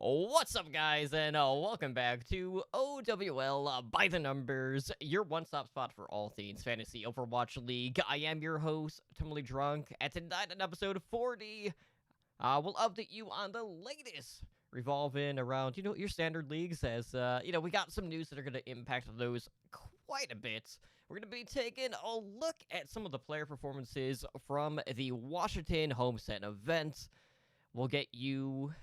What's up, guys, and welcome back to OWL by the Numbers, your one-stop spot for all things fantasy Overwatch League. I am your host, Totally Drunk, and tonight on episode 40, we'll update you on the latest revolving around, your standard leagues, as, we got some news that are going to impact those quite a bit. We're going to be taking a look at some of the player performances from the Washington Homestand event. We'll get you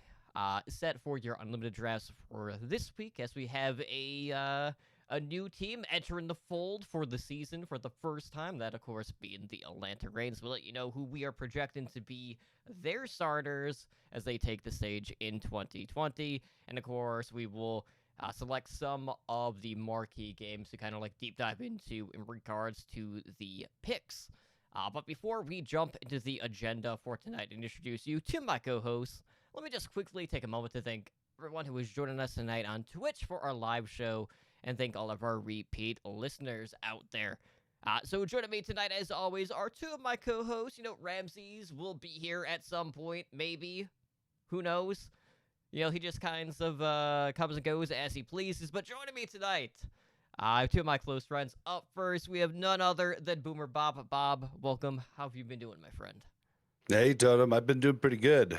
set for your unlimited drafts for this week, as we have a new team entering the fold for the season for the first time. That, of course, being the Atlanta Reigns. We'll let you know who we are projecting to be their starters as they take the stage in 2020. And, of course, we will select some of the marquee games to kind of like deep dive into in regards to the picks. But before we jump into the agenda for tonight and introduce you to my co-hosts, let me just quickly take a moment to thank everyone who is joining us tonight on Twitch for our live show, and thank all of our repeat listeners out there. So joining me tonight, as always, are two of my co-hosts. Ramses will be here at some point, maybe. Who knows? He just kind of comes and goes as he pleases. But joining me tonight, I have two of my close friends. Up first, we have none other than Boomer Bob. Bob, welcome. How have you been doing, my friend? Hey, Totem, I've been doing pretty good.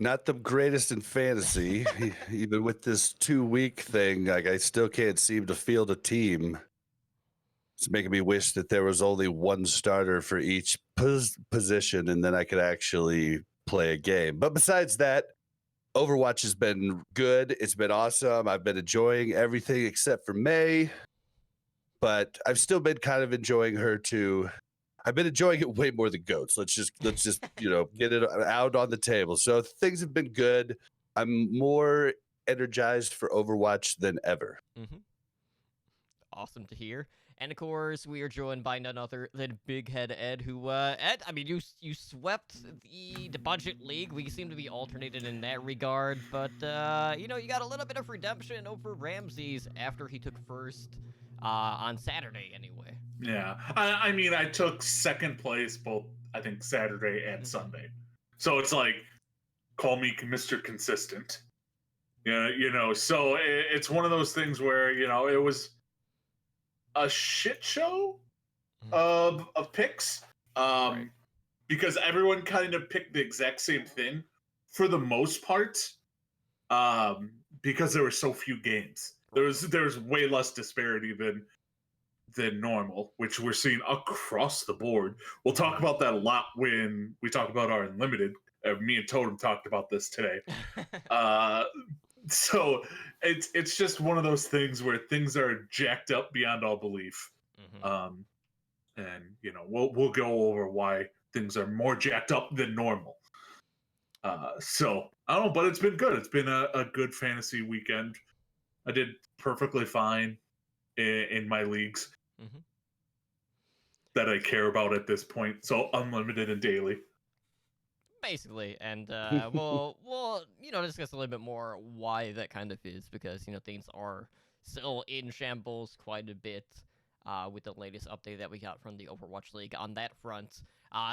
Not the greatest in fantasy. Even with this 2-week thing, like I still can't seem to field a team. It's making me wish that there was only one starter for each position, and then I could actually play a game. But besides that, Overwatch has been good. It's been awesome. I've been enjoying everything except for May, but I've still been kind of enjoying her too. I've been enjoying it way more than goats. Let's just get it out on the table. So things have been good. I'm more energized for Overwatch than ever. Mm-hmm. Awesome to hear. And of course, we are joined by none other than Big Head Ed, who, Ed, I mean, you swept the budget league. We seem to be alternated in that regard, but, you got a little bit of redemption over Ramses after he took first on Saturday, anyway. Yeah, I mean, I took second place both, I think, Saturday and Sunday. So it's like, call me Mr. Consistent. Yeah, so it's one of those things where, it was a shit show of picks, Right. because everyone kind of picked the exact same thing for the most part, because there were so few games. There was way less disparity than normal, which we're seeing across the board. We'll talk about that a lot when we talk about our unlimited. Me and Totem talked about this today. So it's just one of those things where things are jacked up beyond all belief. Mm-hmm. And we'll go over why things are more jacked up than normal. So I don't know, but it's been good. It's been a good fantasy weekend. I did perfectly fine in my leagues that I care about at this point. So unlimited and daily. Basically, and we'll discuss a little bit more why that kind of is, because things are still in shambles quite a bit with the latest update that we got from the Overwatch League on that front.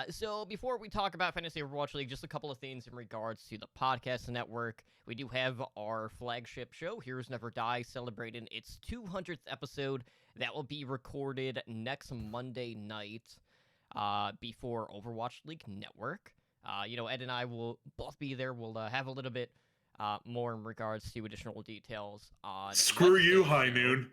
So before we talk about Fantasy Overwatch League, just a couple of things in regards to the podcast network. We do have our flagship show, Heroes Never Die, celebrating its 200th episode. That will be recorded next Monday night before Overwatch League Network. Ed and I will both be there. We'll have a little bit more in regards to additional details on. Screw you, High Noon.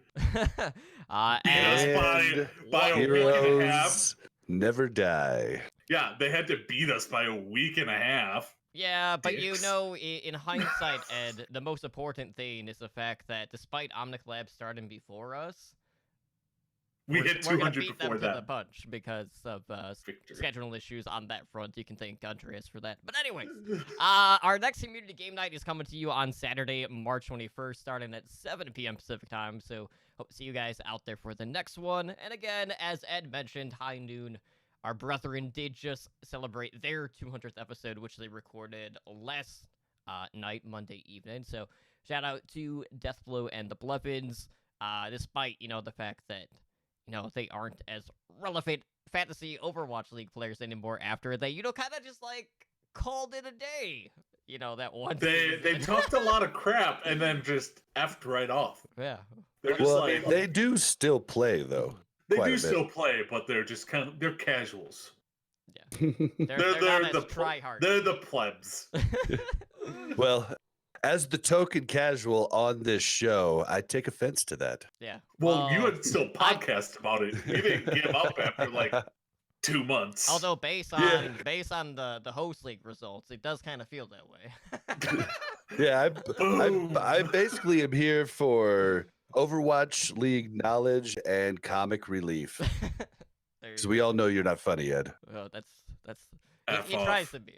And by a week and a half. Never die. Yeah, they had to beat us by a week and a half. Yeah, but in hindsight, Ed, the most important thing is the fact that despite Omnic Lab starting before us, we hit 200 beat before them that. to the punch because of scheduling issues on that front. You can thank Andreas for that. But anyways, our next community game night is coming to you on Saturday, March 21st, starting at 7 p.m. Pacific time. So hope to see you guys out there for the next one. And again, as Ed mentioned, High Noon, our brethren did just celebrate their 200th episode, which they recorded last night, Monday evening. So shout out to Deathblow and the Blevins, despite, the fact that they aren't as relevant fantasy Overwatch League players anymore after they, kind of just, called it a day. that one. They season. talked a lot of crap and then just effed right off. Yeah. They're just Well, like they do still play though. they quite do a bit. still play, but they're just they're casuals. They're not as try hard. They're the plebs. Well, as the token casual on this show, I take offense to that. Yeah. Well, you had still podcast about it. You didn't give up after like 2 months. Although based on the host league results, it does kind of feel that way. Yeah, Boom. I basically am here for Overwatch League knowledge and comic relief. Because we all know you're not funny, Ed. Oh, that's F he off. tries to be.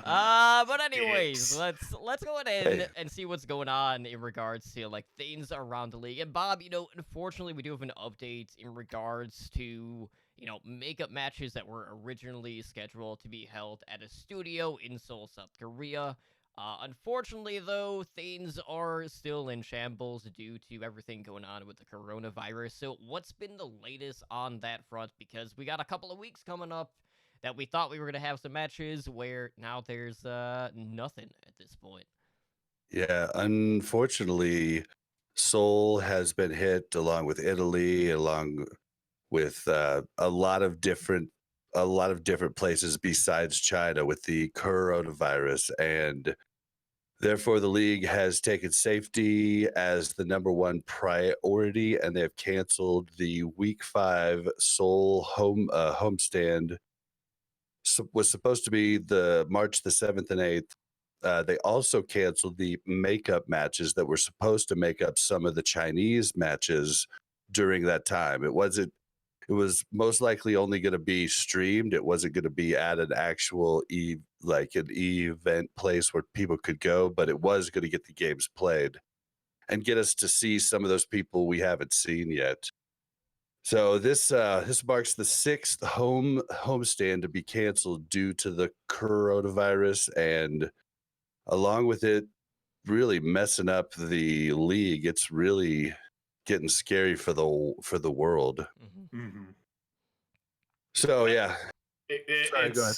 But anyways, Yikes. let's go ahead and see what's going on in regards to like things around the league. And Bob, unfortunately, we do have an update in regards to makeup matches that were originally scheduled to be held at a studio in Seoul, South Korea. Unfortunately, though, things are still in shambles due to everything going on with the coronavirus. So, what's been the latest on that front? Because we got a couple of weeks coming up that we thought we were going to have some matches where now there's nothing at this point. Yeah, unfortunately, Seoul has been hit along with Italy, along with a lot of different places besides China with the coronavirus, and therefore the league has taken safety as the number one priority, and they have canceled the Week 5 Seoul homestand. Was supposed to be the March the 7th and 8th. They also canceled the makeup matches that were supposed to make up some of the Chinese matches during that time. It was most likely only going to be streamed. It wasn't going to be at an actual an event place where people could go, but it was going to get the games played and get us to see some of those people we haven't seen yet. So this marks the 6th homestand to be canceled due to the coronavirus, and along with it really messing up the league. It's really getting scary for the world. Mm-hmm. So yeah. Sorry, go ahead.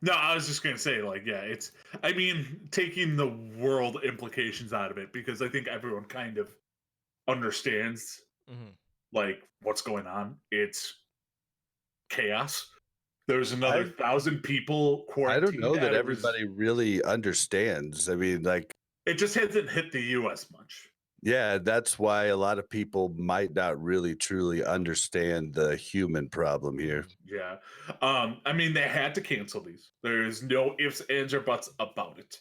No, I was just gonna say, like, yeah, taking the world implications out of it, because I think everyone kind of understands like what's going on. It's chaos. There's another 1,000 people quarantined. I don't know that everybody really understands. I mean, like, it just hasn't hit the US much. Yeah, that's why a lot of people might not really truly understand the human problem here. Yeah. They had to cancel these. There's no ifs, ands, or buts about it.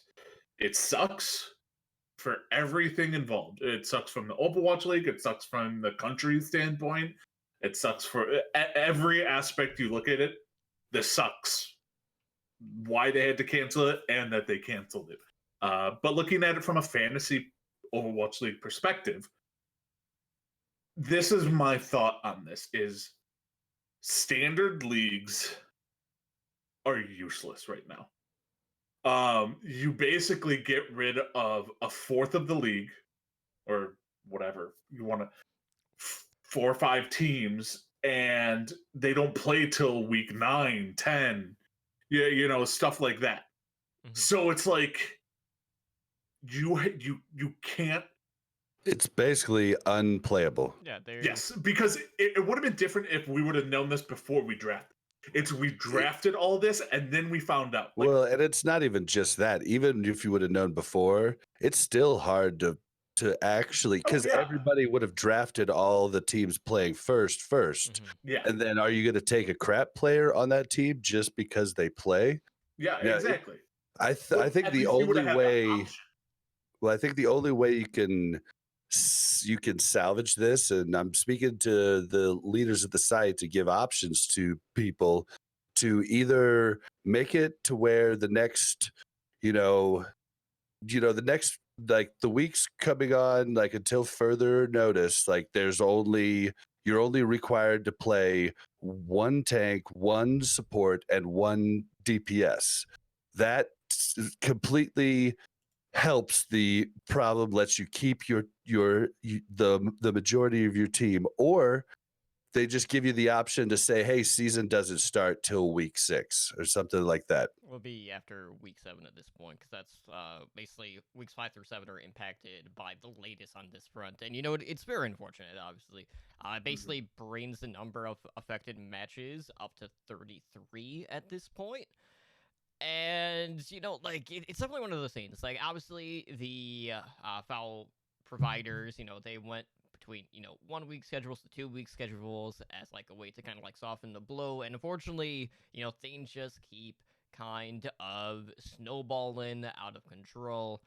It sucks for everything involved. It sucks from the Overwatch League. It sucks from the country standpoint. It sucks for every aspect you look at it. This sucks. Why they had to cancel it and that they canceled it. But looking at it from a fantasy Overwatch League perspective, this is my thought on this: is standard leagues are useless right now. You basically get rid of a fourth of the league, or whatever you want to, 4 or 5 teams, and they don't play till week 9, 10, stuff like that. So it's like you can't. It's basically unplayable. Yeah. Yes, because it would have been different if we would have known this before we drafted. We drafted all this and then we found out. Well, and it's not even just that. Even if you would have known before, it's still hard to actually, because everybody would have drafted all the teams playing first. Yeah. And then are you going to take a crap player on that team just because they play? Yeah, exactly. I think the only way. Well, I think the only way you can salvage this, and I'm speaking to the leaders of the site to give options to people to either make it to where the next, the next, like, the weeks coming on, like, until further notice, like, you're only required to play 1 tank, 1 support, and 1 DPS. That completely helps the problem, lets you keep the majority of your team, or they just give you the option to say, hey, season doesn't start till week 6 or something like that. Will be after week 7 at this point, because that's basically weeks 5 through 7 are impacted by the latest on this front, and it's very unfortunate. Obviously, it basically brings the number of affected matches up to 33 at this point. And like it's definitely one of those things. Like obviously the foul providers, they went between 1 week schedules to 2 week schedules as like a way to kind of like soften the blow, and unfortunately things just keep kind of snowballing out of control.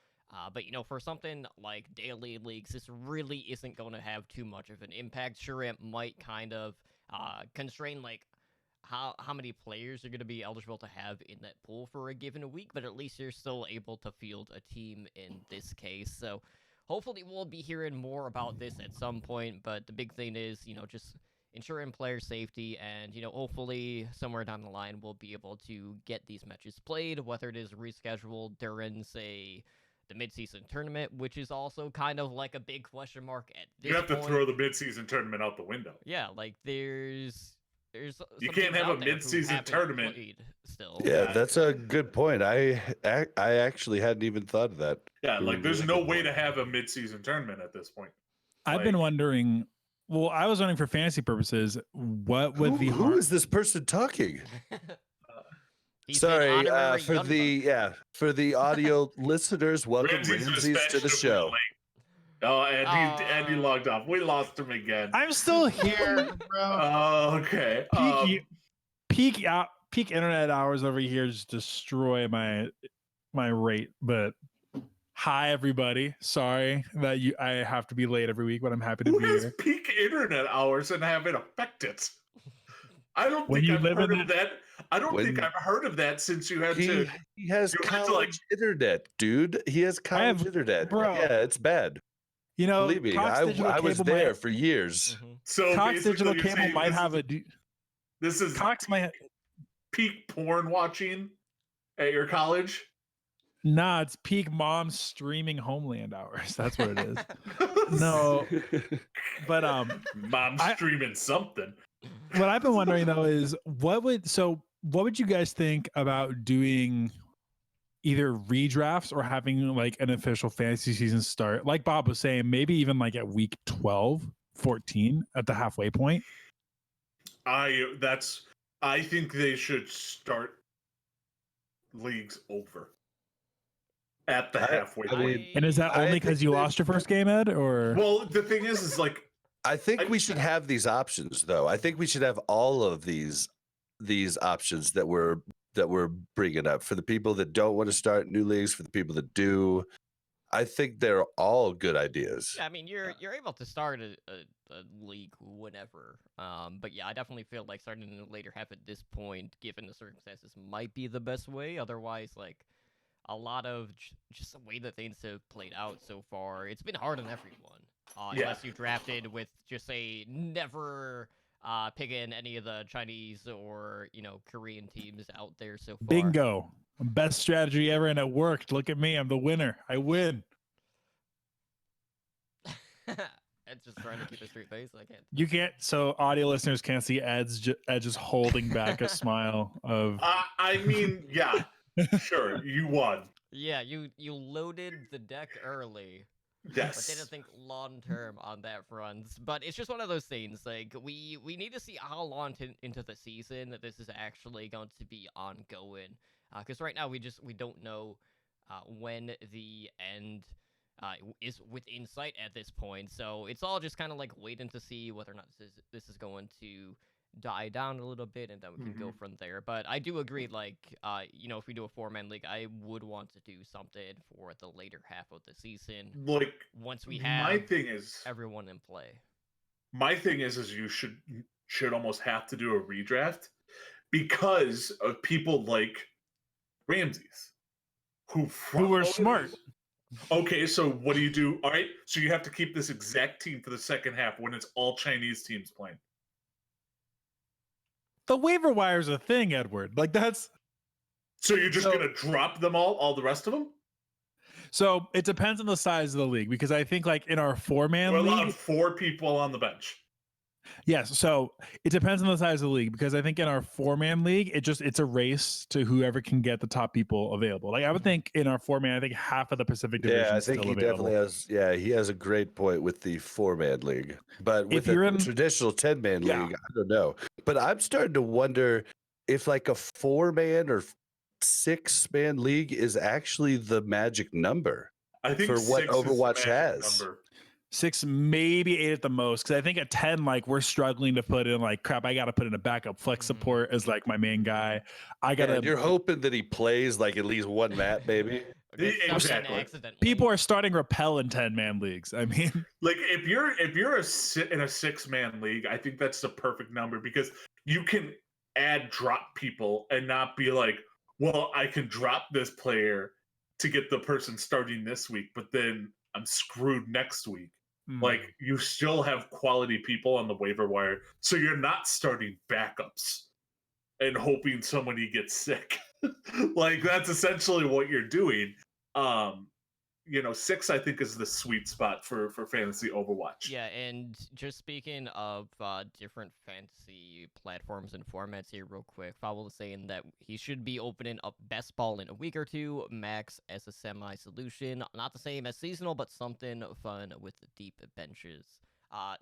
But for something like daily leagues, this really isn't going to have too much of an impact. Sure, it might kind of constrain like how many players you're going to be eligible to have in that pool for a given week, but at least you're still able to field a team in this case. So hopefully we'll be hearing more about this at some point, but the big thing is, just ensuring player safety, and, hopefully somewhere down the line we'll be able to get these matches played, whether it is rescheduled during, say, the midseason tournament, which is also kind of like a big question mark at this point. You have to throw the midseason tournament out the window. Yeah, like there's you can't have a mid-season tournament still. Yeah, that's a good point. I actually hadn't even thought of that. Yeah, like there's no way to have a mid-season tournament at this point. I've been wondering. Well, I was wondering for fantasy purposes, what would the who is this person talking? Sorry, for the audio listeners, welcome Ramses to the show. Oh, and he logged off. We lost him again. I'm still here, bro. Oh, okay. Peak internet hours over here just destroy my rate. But hi, everybody. Sorry that I have to be late every week, but I'm happy to be here. Who has here. peak internet hours and have it affect it? I don't think I've heard of that. I don't think I've heard of that since you had to. He has college internet, dude. He has college internet. Bro. Yeah, it's bad. Believe me, I was there for years. So Cox Digital Cable might have a. This is Cox might peak porn watching at your college. Nah, it's peak mom streaming Homeland hours. That's what it is. No, but mom streaming something. What I've been wondering though is what would you guys think about doing either redrafts or having like an official fantasy season start? Like Bob was saying, maybe even like at week 12, 14 at the halfway point. I think they should start leagues over at the halfway point. And is that only because you lost your first game, Ed? Or well, the thing is like I think we should have these options, though. I think we should have all of these options that we're bringing up for the people that don't want to start new leagues, for the people that do. I think they're all good ideas. Yeah, I mean, you're able to start a league whenever. But yeah, I definitely feel like starting in the later half at this point, given the circumstances, might be the best way. Otherwise, like a lot of just the way that things have played out so far, it's been hard on everyone. Unless you drafted with just say never picking any of the Chinese or Korean teams out there so far. Bingo. Best strategy ever, and it worked. Look at me. I'm the winner. I win. Ed's just trying to keep a straight face. I can't. You can't. So audio listeners can't see Ed's just holding back a smile of. I mean, yeah, sure, you won. Yeah, you loaded the deck early. Yes. But didn't think long term on that front. But it's just one of those things. Like we need to see how long into the season that this is actually going to be ongoing. Because right now we don't know when the end is within sight at this point. So it's all just kind of like waiting to see whether or not this is going to die down a little bit, and then we can go from there. But I do agree, like, if we do a 4-man league, I would want to do something for the later half of the season. Like, once we have my thing is everyone in play. My thing is you should almost have to do a redraft because of people like Ramses who are smart. Okay, so what do you do? All right, so you have to keep this exact team for the second half when it's all Chinese teams playing. The waiver wire is a thing, Edward. Like that's. So you're just gonna drop them all the rest of them? So it depends on the size of the league, because I think like in our 4-man league, we're allowed 4 people on the bench. Yes, so it depends on the size of the league because I think in our 4-man league, it's a race to whoever can get the top people available. Like I would think in our 4-man, I think half of the Pacific Division Yeah, I is think still he available. definitely has. Yeah, he has a great point with the 4-man league, but with If you're a in- traditional 10-man Yeah. league, I don't know. But I'm starting to wonder if like a 4-man or 6-man league is actually the magic number I think for what 6 is the Overwatch magic has. number. 6, maybe 8 at the most. Because I think at 10, like we're struggling to put in like crap. I got to put in a backup flex support as like my main guy. I Yeah, gotta. and you're hoping that he plays like at least one map, maybe. Or gets subbed in Exactly. accidentally. People are starting Repel in 10-man leagues. I mean, Like if you're in a 6-man league, I think that's the perfect number because you can add drop people and not be like, well, I can drop this player to get the person starting this week, but then I'm screwed next week. Like you still have quality people on the waiver wire, so you're not starting backups and hoping somebody gets sick. Like that's essentially what you're doing. 6 I think is the sweet spot for fantasy Overwatch. Yeah, and just speaking of different fantasy platforms and formats here, real quick, Fowl is saying that he should be opening up best ball in a week or two, max as a semi solution. Not the same as seasonal, but something fun with the deep benches.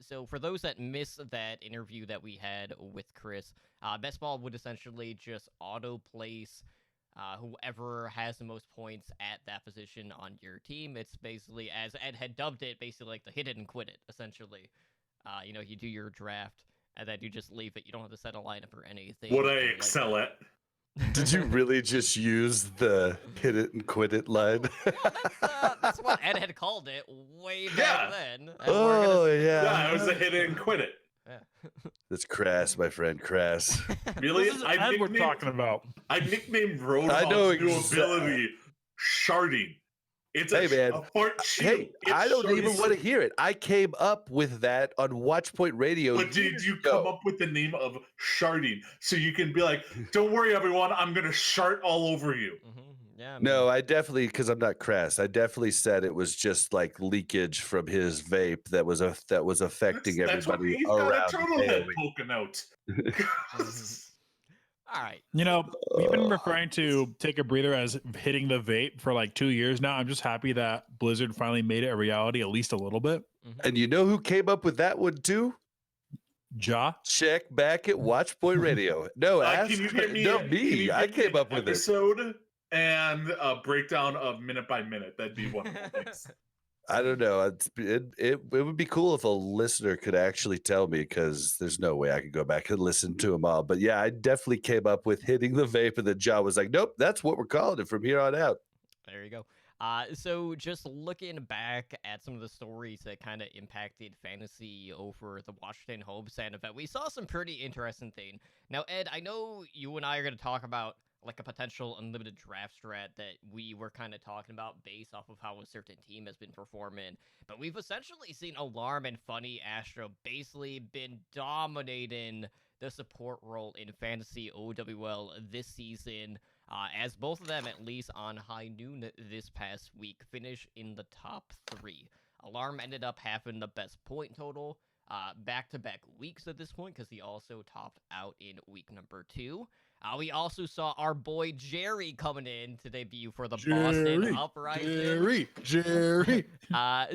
So for those that missed that interview that we had with Chris, best ball would essentially just auto place whoever has the most points at that position on your team. It's basically, as Ed had dubbed it, basically like the hit it and quit it, essentially. You do your draft, and then you just leave it. You don't have to set a lineup or anything. What I like excel that. at. Did you really just use the hit it and quit it line? Well, that's what Ed had called it way back Yeah. then. and Oh, yeah. Yeah, it was a hit it and quit it. That's crass, my friend, crass. Really? this is Ed we're talking about. I nicknamed I Roadhog's know new exact- ability sharding. It's Hey, man. a fart shield. Hey, It's I don't even sharding. want to hear it. I came up with that on Watchpoint Radio. But did years you ago. come up with the name of sharding so you can be like, don't worry, everyone, I'm gonna shart all over you. Yeah. No, I definitely, because I'm not crass. I definitely said it was just like leakage from his vape that was affecting That's what everybody he's got a around. turtle the head AOE. poking out. All right. You know, we've been referring to take a breather as hitting the vape for like 2 years now. I'm just happy that Blizzard finally made it a reality, at least a little bit. And you know who came up with that one too? Ja. Check back at Watchpoint Radio. No, ask, Can you give me no can me. you I give me came an up with it. episode and a breakdown of minute by minute. That'd be wonderful. Thanks. I don't know. It would be cool if a listener could actually tell me, because there's no way I could go back and listen to them all. But yeah, I definitely came up with hitting the vape, and the jaw was like, nope, that's what we're calling it from here on out. There you go. So just looking back at some of the stories that kind of impacted fantasy over the Washington Homestand event, we saw some pretty interesting thing. Now, Ed, I know you and I are going to talk about like a potential unlimited draft strat that we were kind of talking about based off of how a certain team has been performing. But we've essentially seen Alarm and Funny Astro basically been dominating the support role in fantasy OWL this season, as both of them, at least on high noon this past week, finish in the top 3. Alarm ended up having the best point total back-to-back weeks at this point, because he also topped out in week number 2. We also saw our boy Jerry coming in to debut for the Boston Uprising. Jerry.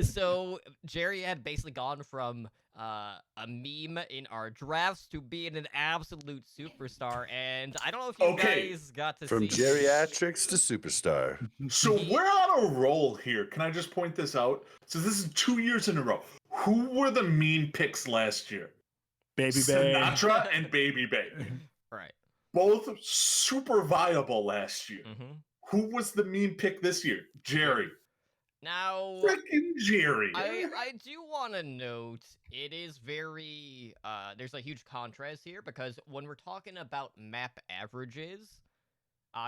So Jerry had basically gone from a meme in our drafts to being an absolute superstar, and I don't know if you guys got to From see geriatrics to superstar. So we're on a roll here. Can I just point this out? So this is 2 years in a row. Who were the meme picks last year? Baby Bay. Sinatra and Baby Bay. right. Both super viable last year. Mm-hmm. Who was the meme pick this year? Jerry. Now, Freaking Jerry. I do want to note it is very there's a huge contrast here, because when we're talking about map averages,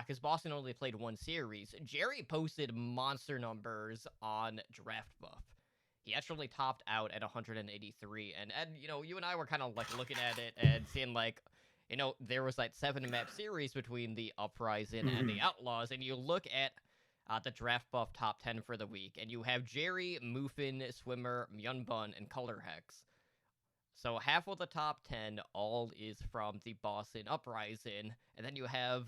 because Boston only played one series, Jerry posted monster numbers on Draft Buff. He actually topped out at 183, and you and I were kind of like looking at it and seeing like, there was like 7-map series between the Uprising and the Outlaws, and you look at the Draft Buff top 10 for the week, and you have Jerry, Muffin, Swimmer, Myunbun, and Color Hex. So half of the top 10 all is from the Boston Uprising, and then you have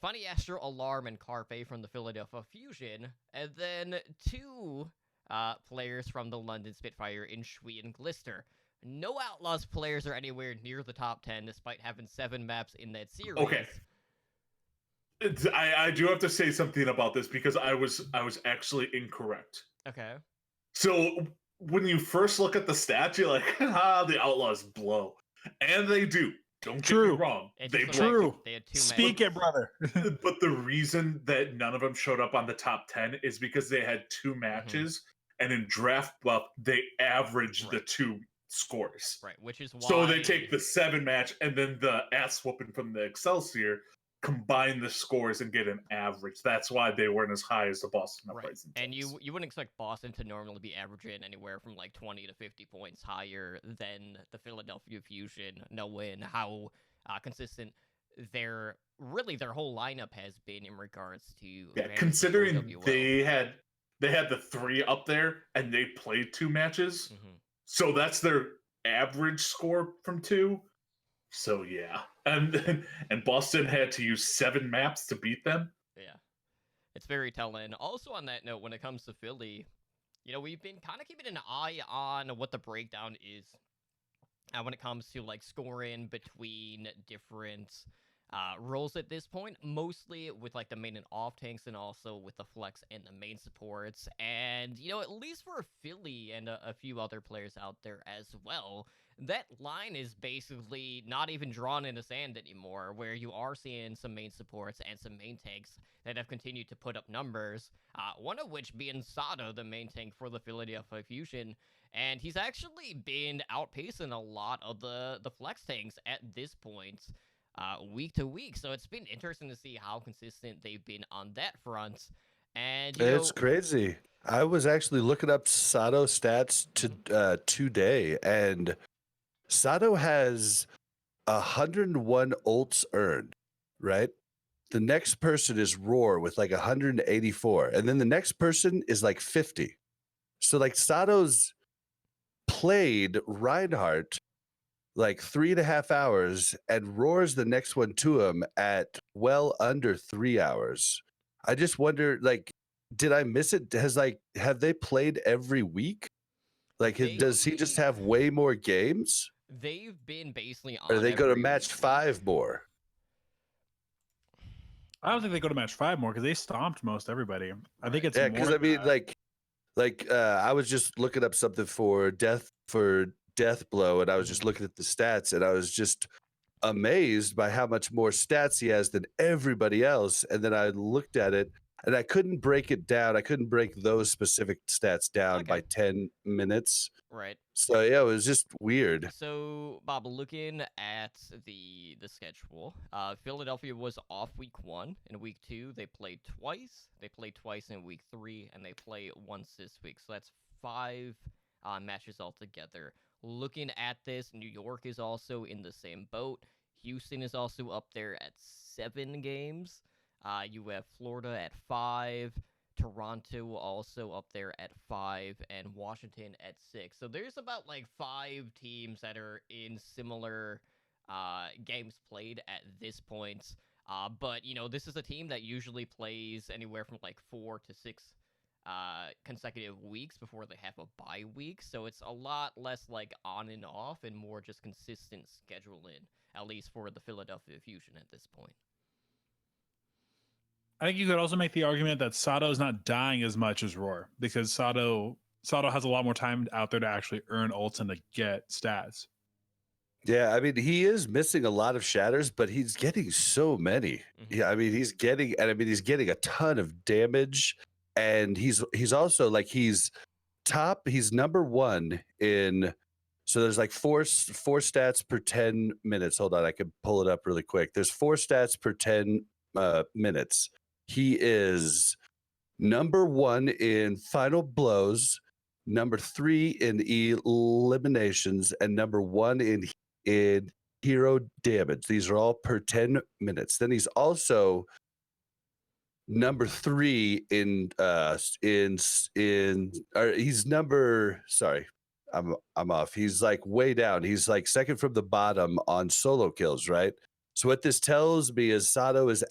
Funny Astro, Alarm, and Carpe from the Philadelphia Fusion, and then two players from the London Spitfire in Shui and Glister. No Outlaws players are anywhere near the top 10, despite having 7 maps in that series. Okay. I do have to say something about this because I was actually incorrect. Okay. So when you first look at the stats, you're like, the Outlaws blow. And they do. Don't get me wrong. They blow. True. They had 2 Speak matches. it, brother. But the reason that none of them showed up on the top 10 is because they had 2 matches. And in Draft Buff, they averaged the 2 scores. Right, which is why... So they take the 7 match and then the ass whooping from the Excelsior, combine the scores and get an average. That's why they weren't as high as the Boston Uprising. And you wouldn't expect Boston to normally be averaging anywhere from like 20 to 50 points higher than the Philadelphia Fusion, knowing how consistent their whole lineup has been in regards to... Yeah, considering they had the 3 up there and they played 2 matches. So that's their average score from 2. So yeah, and Boston had to use 7 maps to beat them. Yeah, it's very telling. Also on that note, when it comes to Philly, we've been kind of keeping an eye on what the breakdown is when it comes to like scoring between different roles at this point, mostly with like the main and off tanks, and also with the flex and the main supports. And at least for Philly and a few other players out there as well, that line is basically not even drawn in the sand anymore, where you are seeing some main supports and some main tanks that have continued to put up numbers, one of which being Sato, the main tank for the Philadelphia Fusion, and he's actually been outpacing a lot of the flex tanks at this point, week to week. So it's been interesting to see how consistent they've been on that front. And it's crazy. I was actually looking up Sato stats today, and Sato has 101 ults earned, right? The next person is Roar with like 184, and then the next person is like 50. So like Sato's played Reinhardt like 3.5 hours, and Roar's the next one to him at well under 3 hours. I just wonder, like, did I miss it? Have they played every week? Like, does he just have way more games? They've been basically on. Or they go to match 5 more? I don't think they go to match 5 more because they stomped most everybody. I think it's because I mean, I was just looking up something for Deathblow, and I was just looking at the stats, and I was just amazed by how much more stats he has than everybody else. And then I looked at it, and I couldn't break it down. I couldn't break those specific stats down by 10 minutes. Right. So yeah, it was just weird. So Bob, looking at the schedule, Philadelphia was off week 1. In week 2, they played twice. They played twice in week 3, and they play once this week. So that's 5 matches altogether. Looking at this, New York is also in the same boat. Houston is also up there at 7 games. You have Florida at 5. Toronto also up there at 5, and Washington at 6. So there's about like 5 teams that are in similar games played at this point. But this is a team that usually plays anywhere from like 4 to 6 consecutive weeks before they have a bye week. So it's a lot less like on and off and more just consistent scheduling, at least for the Philadelphia Fusion at this point. I think you could also make the argument that Sato is not dying as much as Roar, because Sato has a lot more time out there to actually earn ults and to get stats. Yeah, I mean, he is missing a lot of shatters, but he's getting so many. Yeah, I mean, he's getting a ton of damage, and he's also like he's number 1 in. So there's like four stats per 10 minutes. Hold on, I could pull it up really quick. There's 4 stats per 10 minutes. He is number 1 in final blows, number 3 in eliminations, and number 1 in hero damage. These are all per 10 minutes. Then he's also number 3 in he's number, sorry, I'm off. He's like way down. He's like second from the bottom on solo kills, right? So what this tells me is Sato is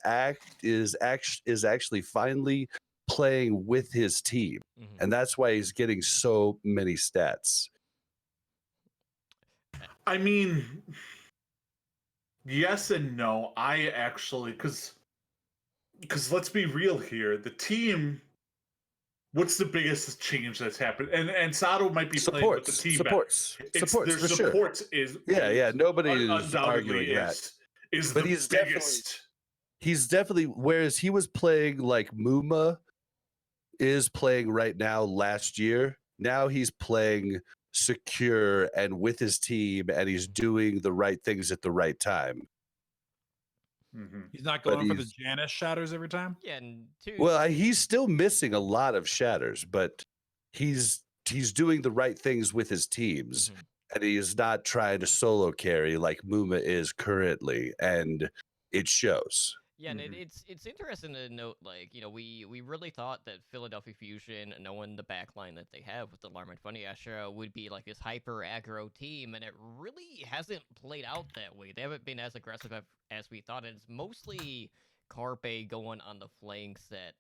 actually finally playing with his team, Mhm. and that's why he's getting so many stats. I mean, yes and no. I actually, because let's be real here. The team, what's the biggest change that's happened? And Sato might be playing with the team supports better. for their sure. supports is Yeah. Nobody is undoubtedly arguing that. is But the he's biggest. He's definitely, whereas he was playing like Muma is playing right now last year, now he's playing secure and with his team, and he's doing the right things at the right time. He's not But going for the Janus shatters every time. Yeah, and two. Well, he's still missing a lot of shatters, but he's doing the right things with his teams, Mhm. and he is not trying to solo carry like Muma is currently, and it shows. Yeah, and Mhm. it's interesting to note, like, we really thought that Philadelphia Fusion, knowing the backline that they have with the Alarm and Funny Astra, would be like this hyper aggro team, and it really hasn't played out that way. They haven't been as aggressive as we thought. It's mostly Carpe going on the flank set.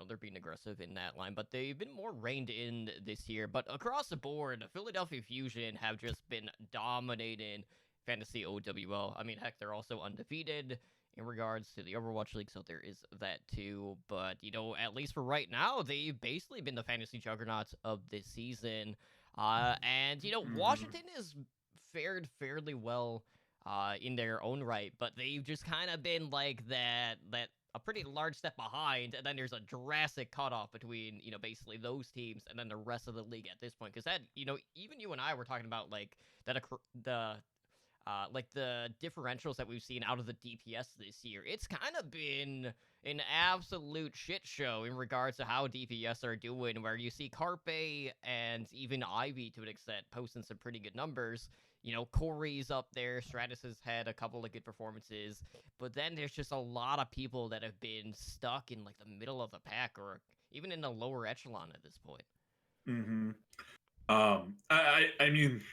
They're being aggressive in that line, but they've been more reined in this year. But across the board, Philadelphia Fusion have just been dominating Fantasy OWL. I mean, heck, they're also undefeated in regards to the Overwatch League, so there is that too. But, at least for right now, they've basically been the fantasy juggernauts of this season. And, Washington has fared fairly well in their own right, but they've just kind of been like that a pretty large step behind, and then there's a drastic cutoff between, basically those teams and then the rest of the league at this point. Because that, even you and I were talking about, like, that the differentials that we've seen out of the DPS this year, it's kind of been an absolute shit show in regards to how DPS are doing, where you see Carpe and even Ivy to an extent posting some pretty good numbers. Corey's up there, Stratus has had a couple of good performances, but then there's just a lot of people that have been stuck in like the middle of the pack or even in the lower echelon at this point. I mean,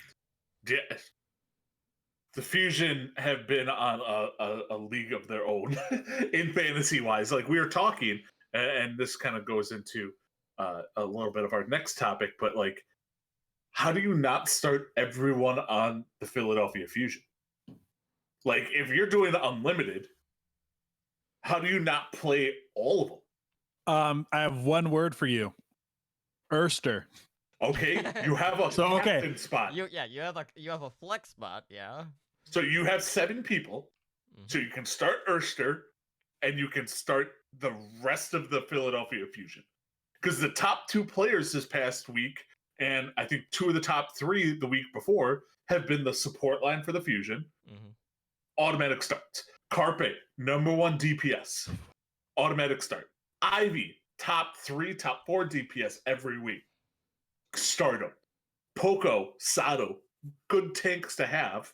the Fusion have been on a league of their own in fantasy wise. Like we were talking, and this kind of goes into a little bit of our next topic, but like, how do you not start everyone on the Philadelphia Fusion? Like, if you're doing the unlimited, how do you not play all of them? I have one word for you. Erster. Okay, you have a captain spot. You have a flex spot, yeah. So you have 7 people. Mhm. So you can start Erster, and you can start the rest of the Philadelphia Fusion. Because the top 2 players this past week, and I think 2 of the top 3 the week before, have been the support line for the Fusion. Mhm. Automatic starts. Carpe, number 1 DPS. Automatic start. Ivy, top 3, top 4 DPS every week. Start them. Poco, Sato, good tanks to have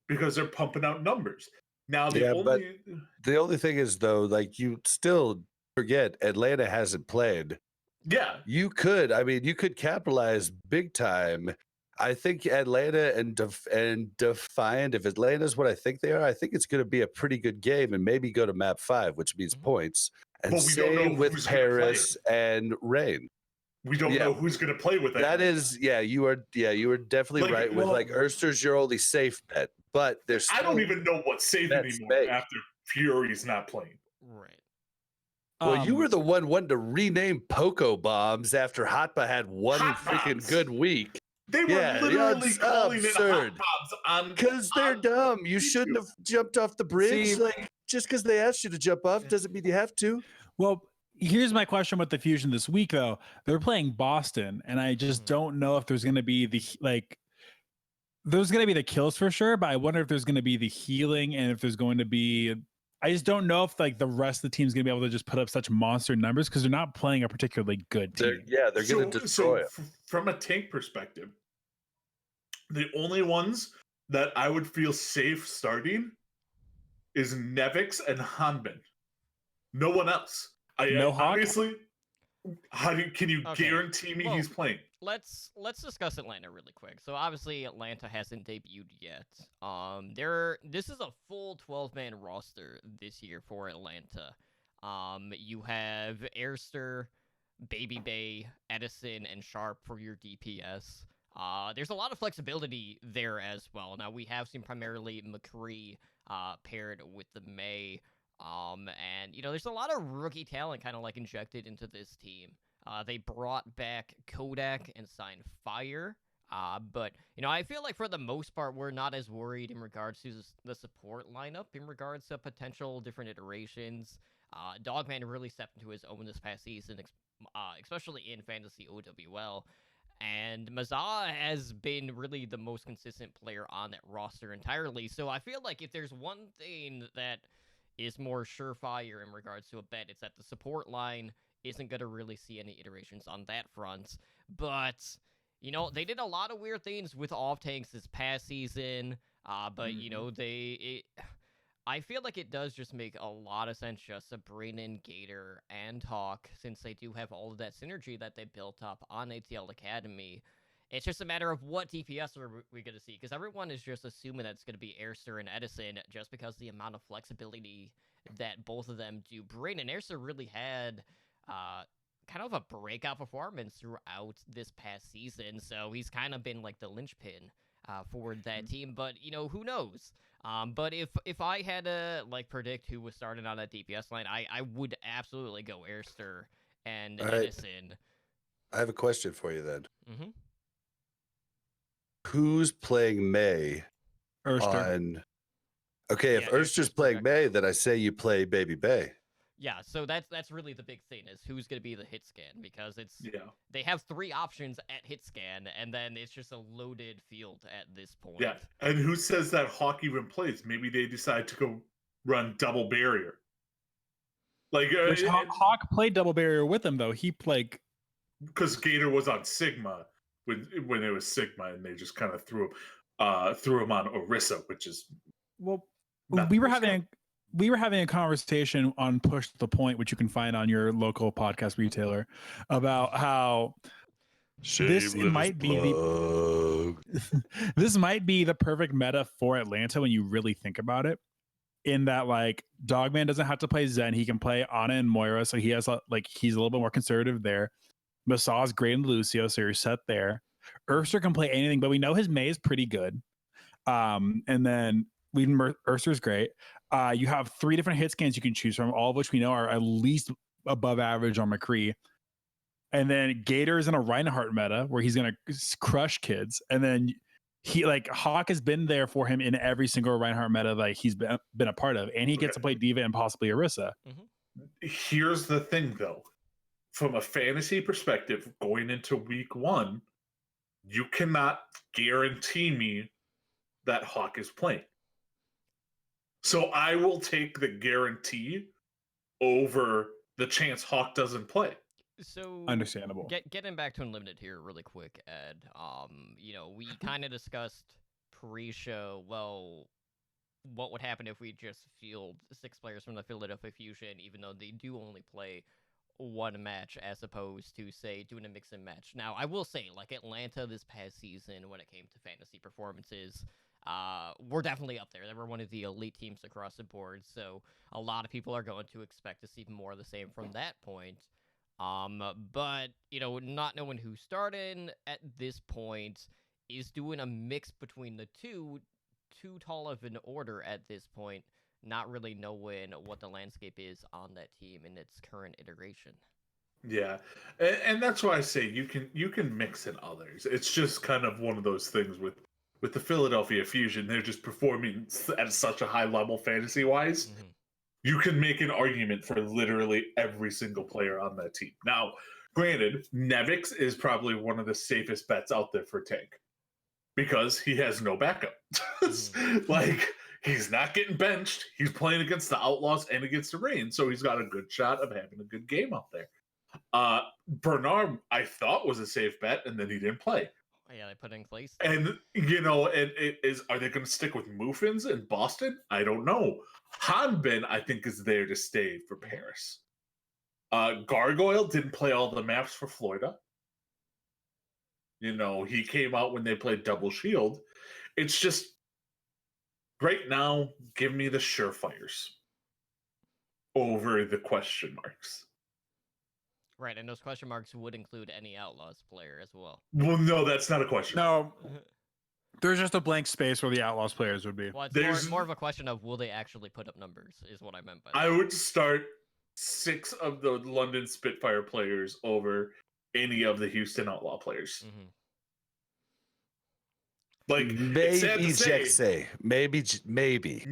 because they're pumping out numbers. Now the only thing is though, like you still forget Atlanta hasn't played. Yeah. You could capitalize big time. I think Atlanta and Defiant, if Atlanta's what I think they are, I think it's going to be a pretty good game and maybe go to map 5, which means points. And but we don't know same with who's Paris and Rain. We don't know who's going to play with that. You are definitely Like, right with like Erster's your only safe bet, but there's I don't even know what's safe anymore after Fury's not playing. Right. Well, you were the one to rename Poco Bombs after Hotba had one freaking good week. They were literally calling absurd. it Hot Bombs because they're dumb. You shouldn't have jumped off the bridge. Like just because they asked you to jump off doesn't mean you have to. Well, here's my question with the Fusion this week, though. They're playing Boston, and I just don't know if there's going to be there's going to be the kills for sure, but I wonder if there's going to be the healing and if there's going to be. I just don't know if like the rest of the team's going to be able to just put up such monster numbers because they're not playing a particularly good team. They're going to destroy it. From a tank perspective, the only ones that I would feel safe starting is Nevix and Hanbin. No one else. No Hawk? Obviously. Can you Okay, guarantee me well, he's playing? let's discuss Atlanta really quick. So obviously Atlanta hasn't debuted yet. This is a full 12-man roster this year for Atlanta. You have Airster, Baby Bay, Edison, and Sharp for your DPS. There's a lot of flexibility there as well. Now we have seen primarily McCree paired with the May. And there's a lot of rookie talent kind of like injected into this team. They brought back Kodak and signed Fire. But I feel like for the most part, we're not as worried in regards to the support lineup in regards to potential different iterations. Dogman really stepped into his own this past season, especially in Fantasy OWL. And Mazah has been really the most consistent player on that roster entirely. So I feel like if there's one thing that is more surefire in regards to a bet, it's that the support line isn't going to really see any iterations on that front. But, they did a lot of weird things with off tanks this past season. But, I feel like it does just make a lot of sense just to bring in Gator and Hawk, since they do have all of that synergy that they built up on ATL Academy. It's just a matter of what DPS are we going to see, because everyone is just assuming that it's going to be Airster and Edison just because the amount of flexibility that both of them do bring. And Airster really had kind of a breakout performance throughout this past season, so he's kind of been like the linchpin for that team. But, who knows? But if I had to predict who was starting on that DPS line, I would absolutely go Airster and Edison. I have a question for you then. Mm-hmm. Who's playing May Erster. Okay, if Erster's playing May, then I say you play Baby Bay. Yeah, so that's really the big thing, is who's going to be the hit scan, because they have 3 options at hit scan, and then it's just a loaded field at this point. Yeah, and who says that Hawk even plays? Maybe they decide to go run double barrier. Hawk played double barrier with him though. He played because Gator was on Sigma when it was Sigma, and they just kind of threw him on Orisa, which is we were having a conversation on Push the Point, which you can find on your local podcast retailer, about how this might be the perfect meta for Atlanta when you really think about it. In that, Dogman doesn't have to play Zen; he can play Ana and Moira, so he has he's a little bit more conservative there. Masaw's great in Lucio, so you're set there. Erster can play anything, but we know his May is pretty good. And then Erster's great. You have 3 different hit scans you can choose from, all of which we know are at least above average on McCree. And then Gator is in a Reinhardt meta where he's going to crush kids. And then Hawk has been there for him in every single Reinhardt meta he's been a part of. And he gets to play D.Va and possibly Orisa. Mm-hmm. Here's the thing, though. From a fantasy perspective, going into week 1, you cannot guarantee me that Hawk is playing. So I will take the guarantee over the chance Hawk doesn't play. So understandable. Getting back to Unlimited here really quick, Ed. We kind of discussed pre-show, what would happen if we just field 6 players from the Philadelphia Fusion, even though they do only play 1 match, as opposed to, say, doing a mix and match. Now, I will say, Atlanta this past season, when it came to fantasy performances, we're definitely up there. They were one of the elite teams across the board, so a lot of people are going to expect to see more of the same from that point. But, not knowing who's starting at this point is doing a mix between the two, too tall of an order at this point, not really knowing what the landscape is on that team in its current iteration. Yeah, and that's why I say you can mix in others. It's just kind of one of those things with the Philadelphia Fusion. They're just performing at such a high level fantasy-wise. Mm-hmm. You can make an argument for literally every single player on that team. Now, granted, Nevix is probably one of the safest bets out there for tank because he has no backup. Mm-hmm. He's not getting benched. He's playing against the Outlaws and against the Reign, so he's got a good shot of having a good game out there. Bernard, I thought, was a safe bet, and then he didn't play. Yeah, they put in Clay. And are they going to stick with Muffins in Boston? I don't know. Hanbin, I think, is there to stay for Paris. Gargoyle didn't play all the maps for Florida. He came out when they played Double Shield. It's just right now, give me the surefires over the question marks. Right, and those question marks would include any Outlaws player as well. Well, no, that's not a question. No, there's just a blank space where the Outlaws players would be. Well, it's There's- more of a question of will they actually put up numbers, is what I meant by that. I would start 6 of the London Spitfire players over any of the Houston Outlaw players. Mhm. Like, it's sad Maybe to say. Jexay. Maybe. I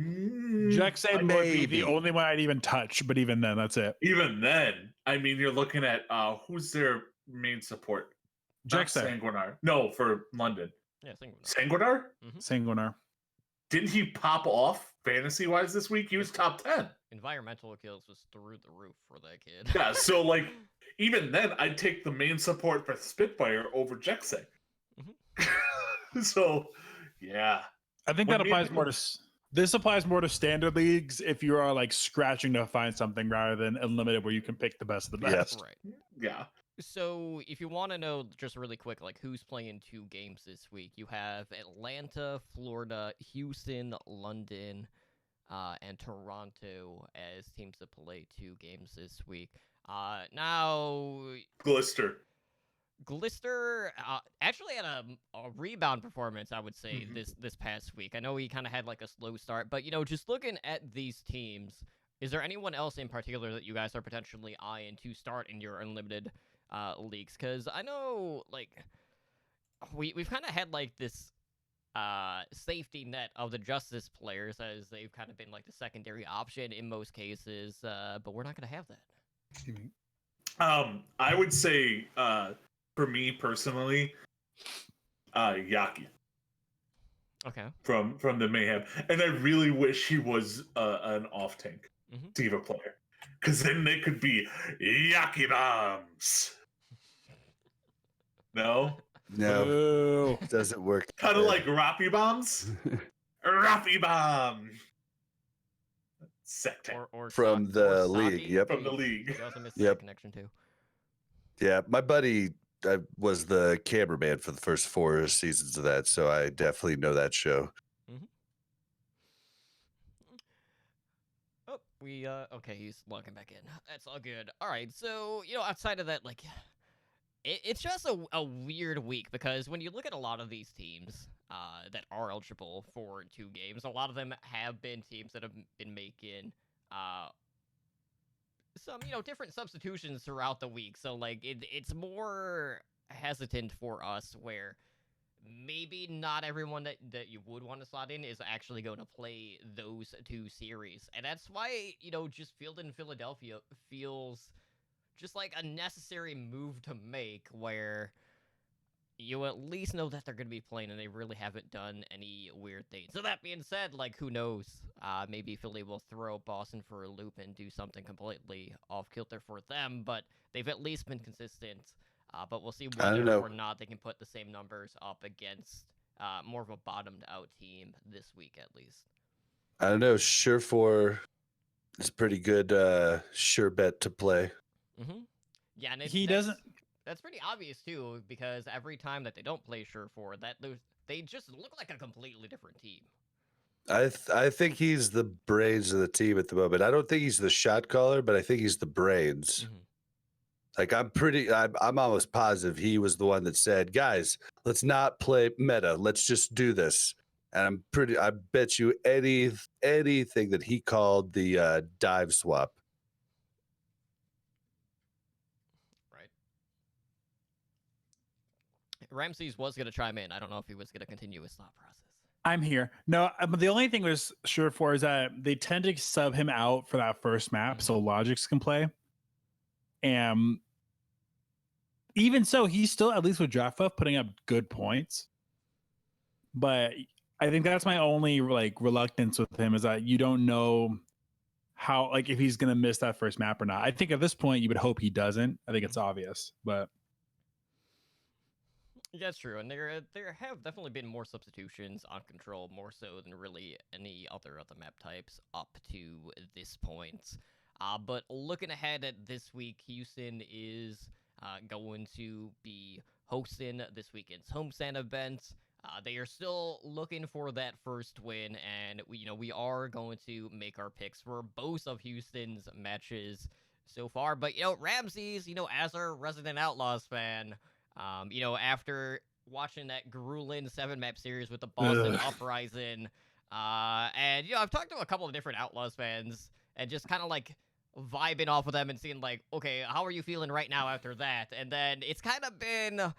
Jexay would be maybe. the only one I'd even touch, but even then, that's it. Even then, I mean, you're looking at who's their main support? Not Jexay, Sanguinar. No, for London. Yeah, think about Sanguinar? Sanguinar. Didn't he pop off fantasy wise this week? He was top 10. Environmental kills was through the roof for that kid. Yeah, so like even then I'd take the main support for Spitfire over Jexay. So yeah. I think What that made applies people- more to. This applies more to standard leagues if you are like scratching to find something rather than unlimited where you can pick the best of the Yeah. best. Right. Yeah. So, if you want to know just really quick, like who's playing 2 games this week, you have Atlanta, Florida, Houston, London, and Toronto as teams that play 2 games this week. Now, Glister. Glister actually had a rebound performance, I would say, Mhm. this past week. I know he kind of had like a slow start, but just looking at these teams, is there anyone else in particular that you guys are potentially eyeing to start in your unlimited leagues? Because I know like we've kind of had like this safety net of the Justice players as they've kind of been like the secondary option in most cases, but we're not going to have that. I would say for me personally, Yaki Okay. from the Mayhem. And I really wish he was an off tank Mhm. diva player. Because then they could be Yaki bombs. No? No, Boo. doesn't work. Kind of like Rafi bombs. Rafi bomb. Sector Or From Sa- the or league, Saki. yep. from the league. You also missed Yep. that connection too. Yeah, my buddy was the cameraman for the first 4 seasons of that, so I definitely know that show. Oh, okay, he's logging back in. That's all good. All right, so outside of that, like, it's just a weird week because when you look at a lot of these teams that are eligible for 2 games, a lot of them have been teams that have been making some different substitutions throughout the week. So like it's more hesitant for us where maybe not everyone that you would want to slot in is actually going to play those 2 series. And that's why, just fielding Philadelphia feels just like a necessary move to make where you at least know that they're going to be playing and they really haven't done any weird things. So that being said, like, who knows? Maybe Philly will throw Boston for a loop and do something completely off-kilter for them, but they've at least been consistent. But we'll see I don't whether know. or not they can put the same numbers up against more of a bottomed-out team this week, at least. I don't know. Surefour is a pretty good sure bet to play. Mm-hmm. Yeah, and He doesn't. That's pretty obvious too, because every time that they don't play Surefour, they just look like a completely different team. I think he's the brains of the team at the moment. I don't think he's the shot caller, but I think he's the brains. Mhm. Like I'm almost positive he was the one that said, "Guys, let's not play meta. Let's just do this." And I bet you anything that he called the dive swap. Right. Ramses was gonna chime in. I don't know if he was gonna continue his thought process. I'm here. No, but the only thing was sure for is that they tend to sub him out for that first map so Logics can play. And even so, he's still, at least with draft buff, putting up good points. But I think that's my only like reluctance with him is that you don't know how, like, if he's gonna miss that first map or not. I think at this point you would hope he doesn't. I think it's obvious, but Yeah, that's true, and there have definitely been more substitutions on Control, more so than really any other of the map types up to this point. But looking ahead at this week, Houston is going to be hosting this weekend's homestand event. They are still looking for that first win, and we are going to make our picks for both of Houston's matches so far. But Ramses, as our resident Outlaws fan, after watching that grueling 7-map series with the Boston Uprising, and I've talked to a couple of different Outlaws fans and just kind of like vibing off of them and seeing like, okay, how are you feeling right now after that? And then it's kind of been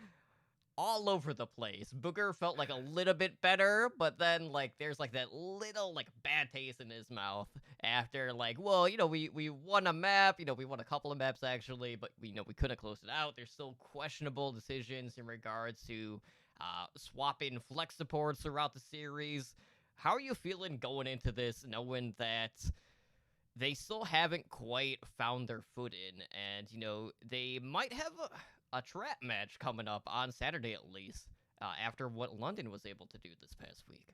all over the place. Booger felt like a little bit better, but then like there's like that little like bad taste in his mouth after like, well, we won a map, we won a couple of maps actually, but we couldn't close it out. There's still questionable decisions in regards to swapping flex supports throughout the series. How are you feeling going into this, knowing that they still haven't quite found their footing, and they might have a trap match coming up on Saturday at least, after what London was able to do this past week?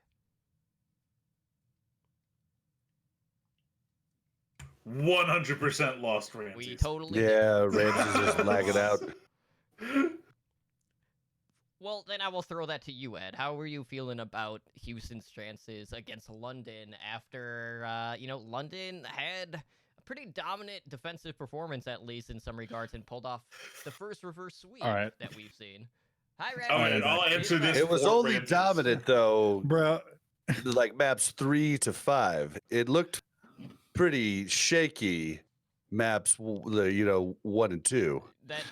100% lost Ramses. We totally did. Yeah, Ramses is lagging out. Well, then I will throw that to you, Ed. How were you feeling about Houston's chances against London after, London had a pretty dominant defensive performance, at least in some regards, and pulled off the first reverse sweep right. that we've seen? Hi, All Ramses. right, I'll answer this. It was for only Ramses. dominant though, Bro, like maps 3 to 5. It looked pretty shaky. Maps, 1 and 2.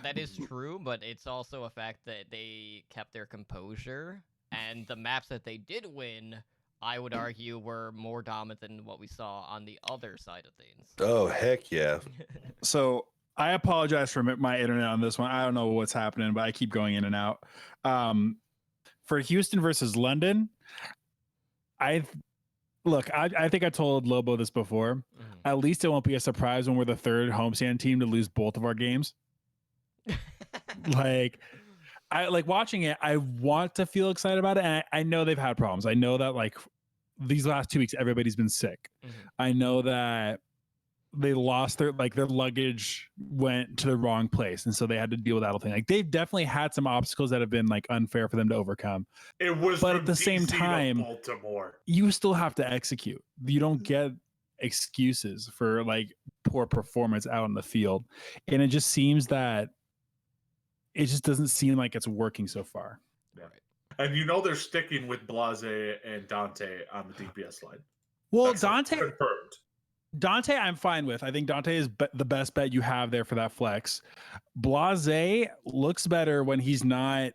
That is true, but it's also a fact that they kept their composure, and the maps that they did win, I would argue, were more dominant than what we saw on the other side of things. Oh heck yeah! so I apologize for my internet on this one. I don't know what's happening, but I keep going in and out. For Houston versus London, I think I told Lobo this before. At least it won't be a surprise when we're the third homestand team to lose both of our games. Like, I like watching it. I want to feel excited about it. And I know they've had problems. I know that like these last 2 weeks, everybody's been sick. I know that they lost their luggage went to the wrong place, and so they had to deal with that whole thing. Like they've definitely had some obstacles that have been like unfair for them to overcome. It was, but from at the same DC to time, Baltimore. you still have to execute. You don't get excuses for like poor performance out in the field, and it just seems that it just doesn't seem like it's working so far. Right. And they're sticking with Blase and Dante on the DPS line. Well, That's Dante, confirmed. I'm fine with. I think Dante is the best bet you have there for that flex. Blase looks better when he's not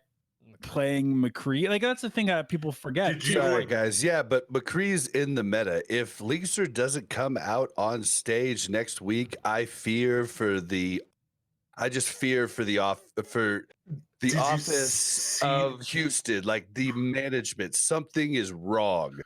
playing McCree. Like that's the thing that people forget. Did you- Sorry guys, yeah, but McCree's in the meta. If Leaguer doesn't come out on stage next week, I just fear for the Did you office see- of Houston, like the management. Something is wrong.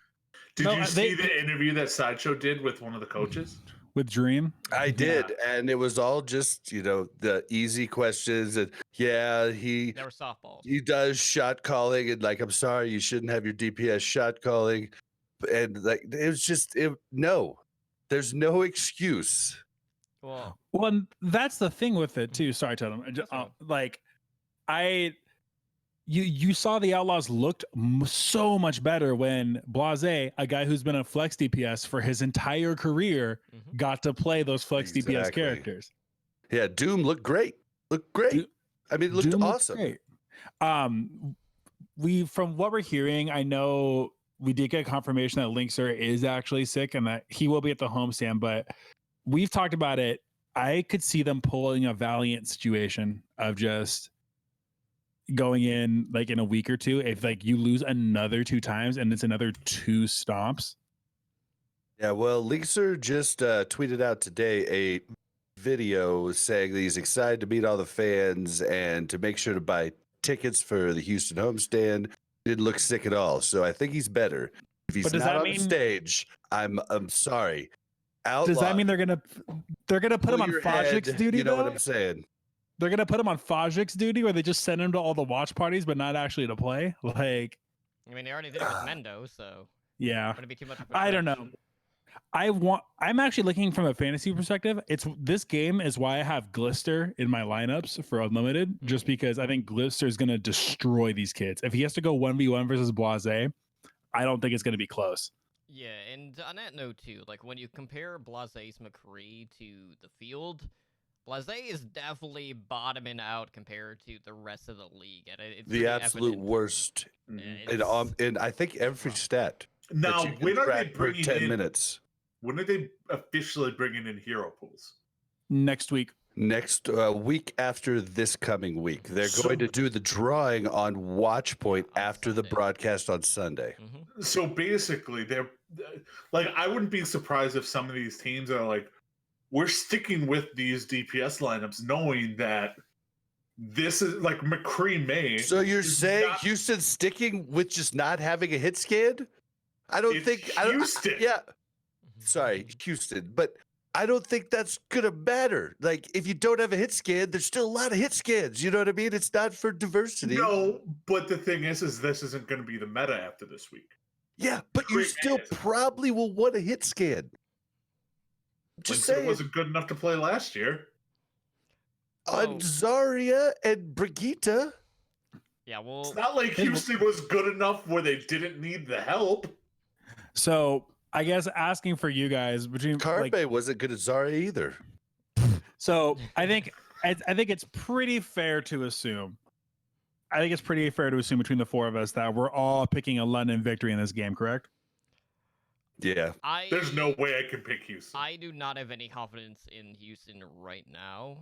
Did No, you they- see the interview that Sideshow did with one of the coaches? With Dream. I did, and it was all just the easy questions. And yeah, They were softballs. he does shot calling, and like I'm sorry, you shouldn't have your DPS shot calling, and like it was just no, there's no excuse. Well, Well, and that's the thing with it too. Sorry, Tatum. That's fine. Like, you saw the Outlaws looked so much better when Blase, a guy who's been a flex DPS for his entire career, got to play those flex DPS Exactly. characters. Yeah, Doom looked great. Looked great. Doom- I mean, it looked Doom looked awesome. great. From what we're hearing, I know we did get confirmation that Linkser is actually sick and that he will be at the homestand, but we've talked about it. I could see them pulling a Valiant situation of just going in like in a week or two. If like you lose another 2 times and it's another 2 stomps. Yeah, well, Leaguer just tweeted out today a video saying that he's excited to meet all the fans and to make sure to buy tickets for the Houston homestand. Didn't look sick at all, so I think he's better. If he's But does not that on mean- the stage, I'm sorry. Outlaw, Does that mean they're gonna put him pull on your Fajik's head, duty? You know though? what I'm saying? They're gonna put him on Fajik's duty, where they just send him to all the watch parties, but not actually to play. Like, I mean, they already did it with Mendo, so yeah, wouldn't be too much of a I don't know. stretch. I'm actually looking from a fantasy perspective. This game is why I have Glister in my lineups for Unlimited, just because I think Glister is going to destroy these kids. If he has to go 1v1 versus Blase, I don't think it's going to be close. Yeah, and on that note too, like when you compare Blase's McCree to the field, Blase is definitely bottoming out compared to the rest of the league, and it's The pretty absolute evident. worst. Yeah, And I think every stat. that Now, you can when are they track per bringing 10 in? minutes. When are they officially bringing in hero pools? Next week. Next week after this coming week, they're So- going to do the drawing on Watchpoint On after the Sunday. broadcast on Sunday. Mhm. So basically, they're like, I wouldn't be surprised if some of these teams are like, we're sticking with these DPS lineups, knowing that this is like McCree May. So you're is saying not- Houston's sticking with just not having a hit scan? I don't It's think. I don't, Houston. yeah, Mm-hmm. sorry, Houston, but I don't think that's gonna matter. Like, if you don't have a hit scan, there's still a lot of hit scans. You know what I mean? It's not for diversity. No, but the thing is this isn't going to be the meta after this week. Yeah, but you Great still man. probably will want a hit scan. Just Winston saying. wasn't good enough to play last year. On Oh. Zarya and Brigitte. Yeah, well, It's not like Houston was good enough where they didn't need the help. So I guess asking for you guys between Carpe like, wasn't good at Zarya either. so I think it's pretty fair to assume. I think it's pretty fair to assume between the four of us that we're all picking a London victory in this game, correct? Yeah. There's no way I can pick Houston. I do not have any confidence in Houston right now.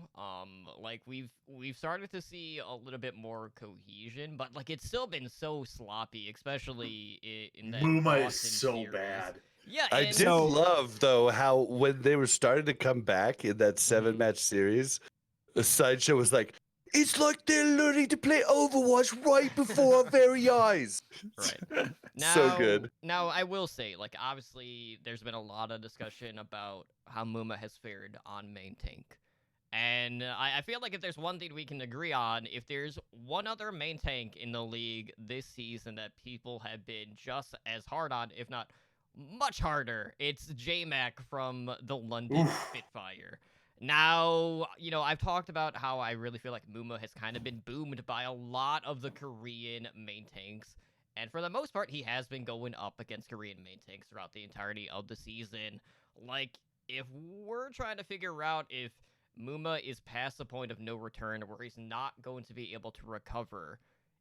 Like we've started to see a little bit more cohesion, but like it's still been so sloppy, especially in that Muma is Boston so series. bad. Yeah, I and did love though how when they were starting to come back in that 7-match series, the sideshow was like, "It's like they're learning to play Overwatch right before our very eyes." Right. So good. Now, I will say, like, obviously, there's been a lot of discussion about how Muma has fared on main tank. And I feel like if there's one thing we can agree on, if there's one other main tank in the league this season that people have been just as hard on, if not much harder, it's J-Mac from the London Oof. Spitfire. Now, you know, I've talked about how I really feel like Muma has kind of been boomed by a lot of the Korean main tanks. And for the most part, he has been going up against Korean main tanks throughout the entirety of the season. Like, if we're trying to figure out if Muma is past the point of no return where he's not going to be able to recover,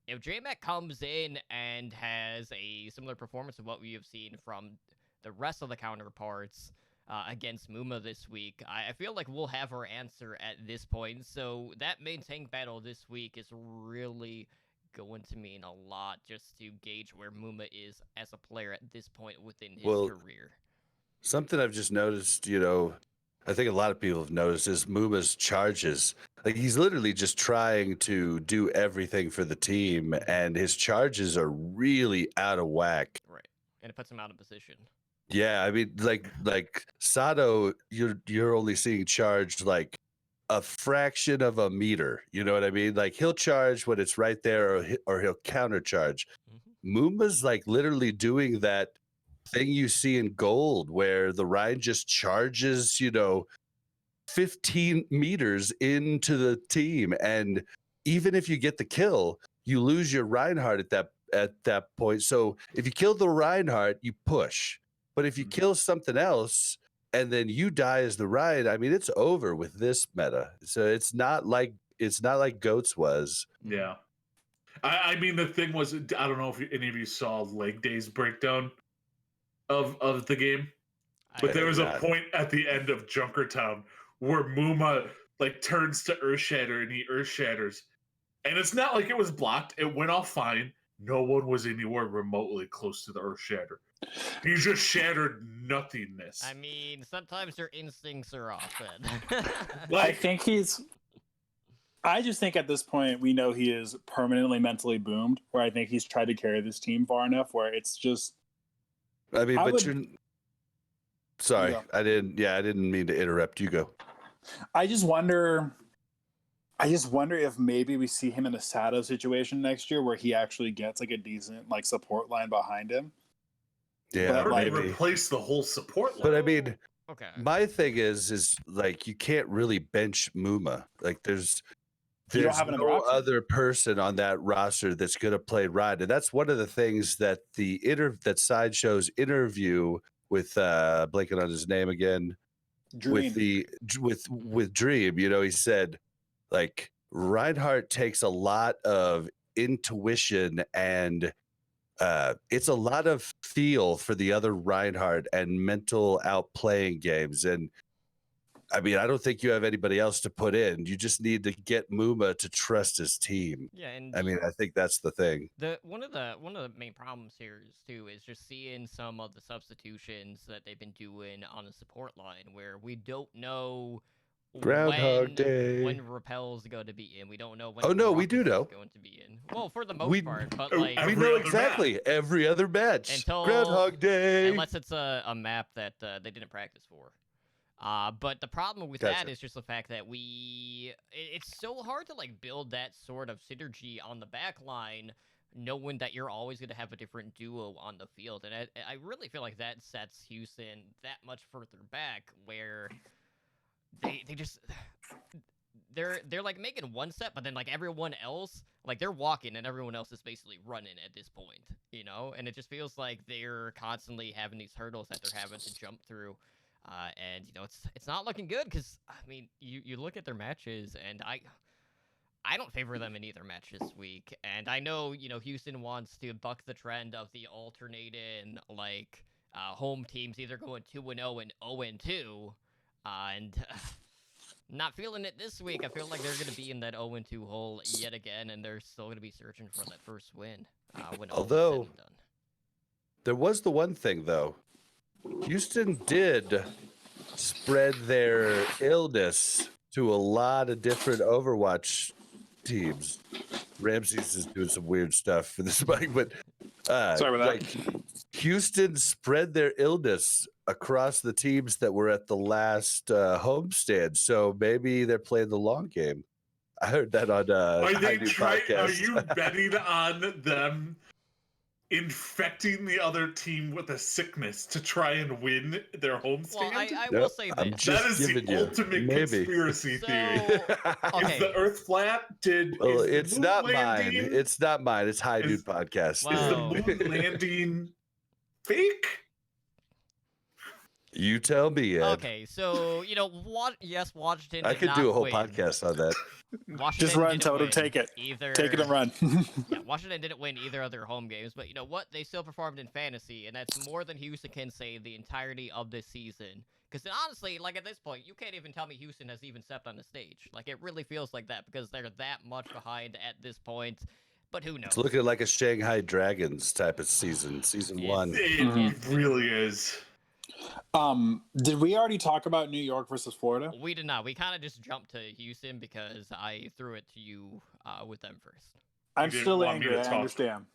if J-Mac comes in and has a similar performance of what we have seen from the rest of the counterparts against Muma this week, I feel like we'll have our answer at this point. So that main tank battle this week is really going to mean a lot just to gauge where Muma is as a player at this point within his career. Something I've just noticed, you know, I think a lot of people have noticed is Muma's charges. Like, he's literally just trying to do everything for the team, and his charges are really out of whack. Right. And it puts him out of position. Yeah, I mean, like Sato, you're only seeing charged like a fraction of a meter. You know what I mean? Like, he'll charge when it's right there, or he'll counter charge. Muma's like literally doing that thing you see in Gold, where the Rhine just charges, you know, 15 meters into the team, and even if you get the kill, you lose your Reinhardt at that point. So if you kill the Reinhardt, you push. But if you kill something else and then you die as the Ryan, I mean, it's over with this meta. So it's not like Goats was. Yeah. I mean, the thing was, I don't know if any of you saw Leg Day's breakdown of the game, but there was a point at the end of Junkertown where Muma like turns to Earthshatter and he Earthshatters, and it's not like it was blocked. It went off fine. No one was anywhere remotely close to the Earthshatter. He just shattered nothingness. I mean, sometimes your instincts are off then. I just think at this point we know he is permanently mentally boomed, where I think he's tried to carry this team far enough where it's just. I mean, you're. Sorry, Yeah. I didn't mean to interrupt. You go. I just wonder if maybe we see him in a Sato situation next year where he actually gets like a decent like support line behind him. Yeah, But, Already like, maybe. replace the whole support But I level. mean, Okay. my thing is like you can't really bench Muma. Like there's You don't have another no option. other person on that roster that's going to play Rod, and that's one of the things that that Sideshow's interview with blanking on his name again with Dream. with Dream. You know, he said like Reinhardt takes a lot of intuition and it's a lot of feel for the other Reinhardt and mental outplaying games. And I mean, I don't think you have anybody else to put in. You just need to get Muma to trust his team. Yeah, and I mean, I think that's the thing. the one of the main problems here is too is just seeing some of the substitutions that they've been doing on the support line where we don't know Groundhog Day. when Repel's going to be in. We don't know when. Oh, no, we do Ruckus is know. going to be in. Well, for the most We- part, but Oh, like We Every know other exactly every other match. Until- Groundhog Day. unless it's a map that they didn't practice for. But the problem with that Gotcha. is just the fact that it's so hard to like build that sort of synergy on the back line, knowing that you're always going to have a different duo on the field. And I really feel like that sets Houston that much further back where they just they're like making one set, but then like everyone else, like they're walking and everyone else is basically running at this point, you know? And it just feels like they're constantly having these hurdles that they're having to jump through. And you know, it's not looking good because I mean, you look at their matches, and I don't favor them in either match this week. And I know, you know, Houston wants to buck the trend of the alternating like home teams either going 2-0 and 0-2, and not feeling it this week. I feel like they're going to be in that 0-2 hole yet again, and they're still going to be searching for that first win. When all is said Although- and done. There was the one thing though. Houston did spread their illness to a lot of different Overwatch teams. Ramses is doing some weird stuff for this mic, but Sorry about that. like Houston spread their illness across the teams that were at the last homestand. So maybe they're playing the long game. I heard that on Are they High Noon trying? Are podcast. you betting on them infecting the other team with a sickness to try and win their homestand? Well, I will Nope, say I'm this. just that is giving the you, ultimate maybe. conspiracy theory. Okay. Is the Earth flat? Well, Is the it's moon not mine. landing, It's not mine. It's High Noon Is- podcast. Is the Wow. moon landing fake? You tell me, Ed. Okay, so you know, Washington. I did could do not a whole win. podcast on that. Washington Just run, didn't Totem. win Take it. Either Take it and run. Yeah, Washington didn't win either of their home games, but you know what? They still performed in fantasy, and that's more than Houston can say the entirety of this season. Because honestly, like at this point, you can't even tell me Houston has even stepped on the stage. Like it really feels like that because they're that much behind at this point. But who knows? It's looking like a Shanghai Dragons type of season It's- one. It Mhm. really is. Did we already talk about New York versus Florida? We did not. We kind of just jumped to Houston because I threw it to you with them first. I'm didn't still want me angry. to I talk. understand.